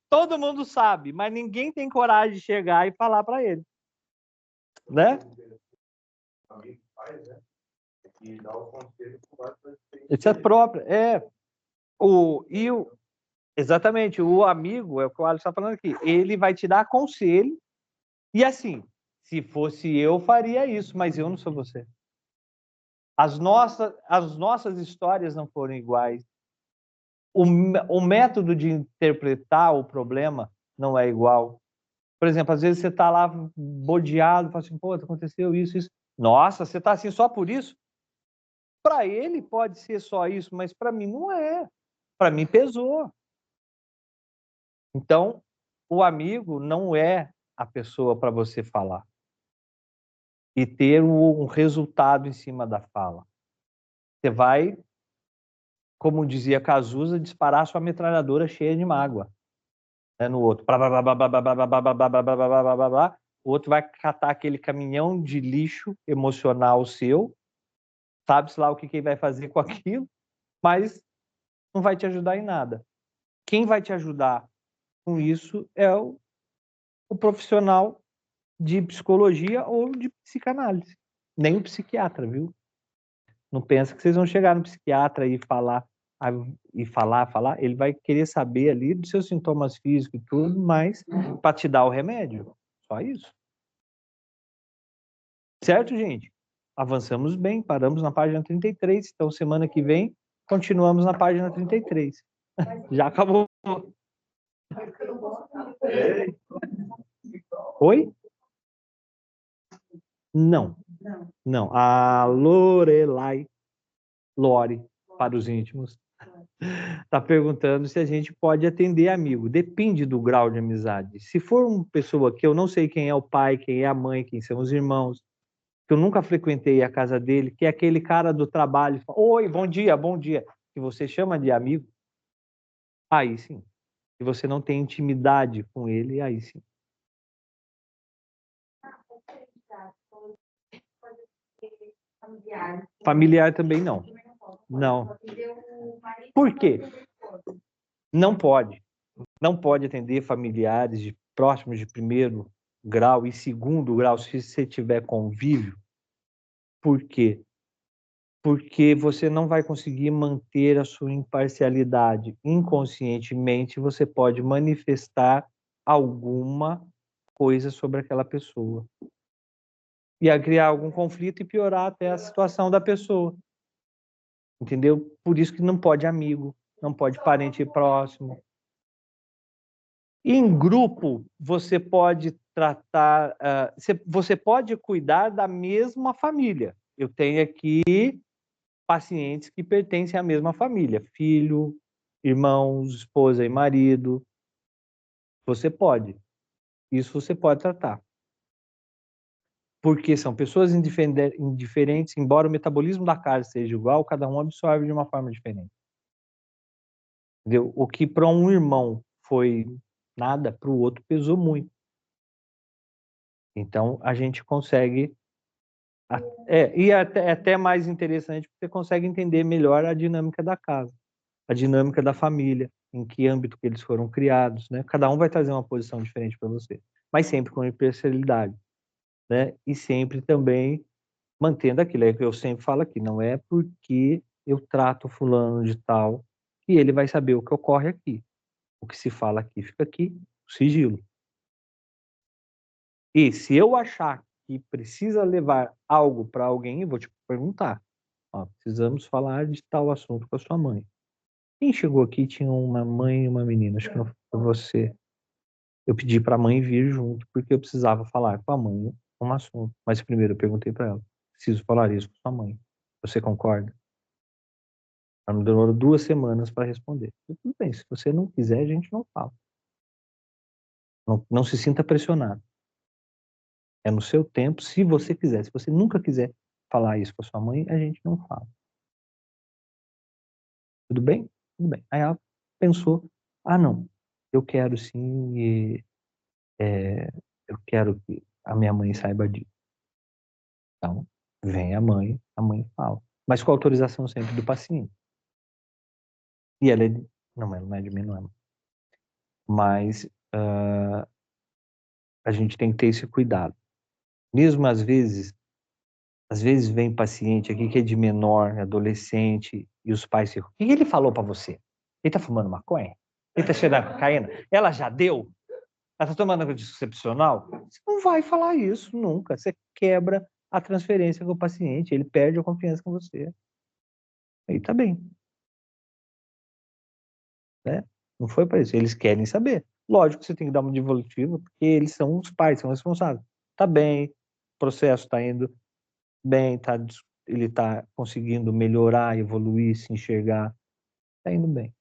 Todo mundo sabe, mas ninguém tem coragem de chegar e falar para ele. Né? Isso é próprio. Exatamente, o amigo, é o que o Alisson está falando aqui, ele vai te dar conselho, e assim, se fosse eu, faria isso, mas eu não sou você. As nossas histórias não foram iguais. O método de interpretar o problema não é igual. Por exemplo, às vezes você está lá bodeado, fala assim, pô, aconteceu isso, isso. Nossa, você está assim só por isso? Para ele pode ser só isso, mas para mim não é. Para mim pesou. Então, o amigo não é a pessoa para você falar e ter um resultado em cima da fala. Você vai, como dizia Cazuza, disparar sua metralhadora cheia de mágoa, né, no outro. O outro vai catar aquele caminhão de lixo emocional seu, sabe-se lá o que ele vai fazer com aquilo, mas não vai te ajudar em nada. Quem vai te ajudar com isso é o profissional de psicologia ou de psicanálise. Nem o psiquiatra, viu? Não pensa que vocês vão chegar no psiquiatra e falar. Ele vai querer saber ali dos seus sintomas físicos e tudo, mas para te dar o remédio. Só isso. Certo, gente? Avançamos bem, paramos na página 33, então semana que vem continuamos na página 33. Já acabou. Oi? Não. Não. A Lorelai, Lore, para os íntimos, está perguntando se a gente pode atender amigo. Depende do grau de amizade. Se for uma pessoa que eu não sei quem é o pai, quem é a mãe, quem são os irmãos, que eu nunca frequentei a casa dele, que é aquele cara do trabalho, oi, bom dia, que você chama de amigo, aí sim. Se você não tem intimidade com ele, aí sim. Familiar também não. Não. Por quê? Não pode. Não pode atender familiares próximos de primeiro grau e segundo grau se você tiver convívio. Por quê? Porque você não vai conseguir manter a sua imparcialidade. Inconscientemente, você pode manifestar alguma coisa sobre aquela pessoa. E a criar algum conflito e piorar até a situação da pessoa. Entendeu? Por isso que não pode amigo, não pode parente próximo. Em grupo, você pode tratar, você pode cuidar da mesma família. Eu tenho aqui pacientes que pertencem à mesma família, filho, irmãos, esposa e marido. Você pode. Isso você pode tratar. Porque são pessoas indiferentes, embora o metabolismo da carne seja igual, cada um absorve de uma forma diferente. Entendeu? O que para um irmão foi nada, para o outro pesou muito. Então, a gente consegue... e é até mais interessante, porque você consegue entender melhor a dinâmica da casa, a dinâmica da família, em que âmbito que eles foram criados, né? Cada um vai trazer uma posição diferente para você, mas sempre com imparcialidade, né? E sempre também mantendo aquilo, é que eu sempre falo aqui, não é porque eu trato fulano de tal que ele vai saber o que ocorre aqui. O que se fala aqui fica aqui, sigilo. E se eu achar que precisa levar algo para alguém, eu vou te perguntar. Ó, precisamos falar de tal assunto com a sua mãe. Quem chegou aqui tinha uma mãe e uma menina, acho que não foi você. Eu pedi para a mãe vir junto, porque eu precisava falar com a mãe um assunto. Mas primeiro eu perguntei para ela, preciso falar isso com sua mãe. Você concorda? Ela me demorou 2 semanas para responder. Tudo bem, se você não quiser, a gente não fala. Não se sinta pressionado. É no seu tempo, se você quiser. Se você nunca quiser falar isso com a sua mãe, a gente não fala. Tudo bem? Tudo bem. Aí ela pensou, não, eu quero sim, eu quero que a minha mãe saiba disso. Então, vem a mãe fala. Mas com a autorização sempre do paciente. E ela é não, ela não é de mim, não é. Mas a gente tem que ter esse cuidado. Mesmo às vezes vem paciente aqui que é de menor, adolescente, e os pais ficam, o que ele falou para você? Ele tá fumando maconha? Ele tá cheirando cocaína? Ela já deu? Ela tá tomando anticoncepcional? Você não vai falar isso nunca. Você quebra a transferência com o paciente, ele perde a confiança com você. Aí tá bem. Né? Não foi para isso. Eles querem saber. Lógico que você tem que dar uma devolutiva, porque eles são os pais, são responsáveis. Tá bem, o processo está indo bem, ele está conseguindo melhorar, evoluir, se enxergar. Está indo bem.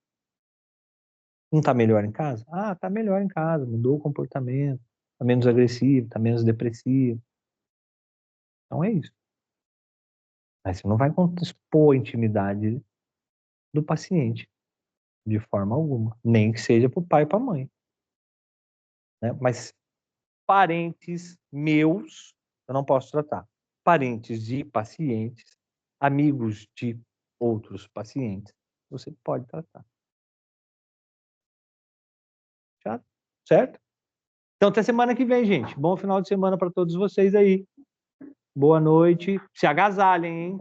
Não está melhor em casa? Está melhor em casa, mudou o comportamento, está menos agressivo, está menos depressivo. Então é isso. Mas você não vai expor a intimidade do paciente de forma alguma, nem que seja para o pai e para a mãe. Né? Mas parentes meus, eu não posso tratar. Parentes de pacientes, amigos de outros pacientes, você pode tratar. Certo? Então, até semana que vem, gente. Bom final de semana para todos vocês aí. Boa noite. Se agasalhem, hein?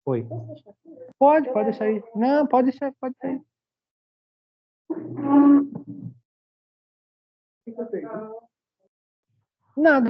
Oi. Pode deixar aí. Não, pode deixar aí. Nada.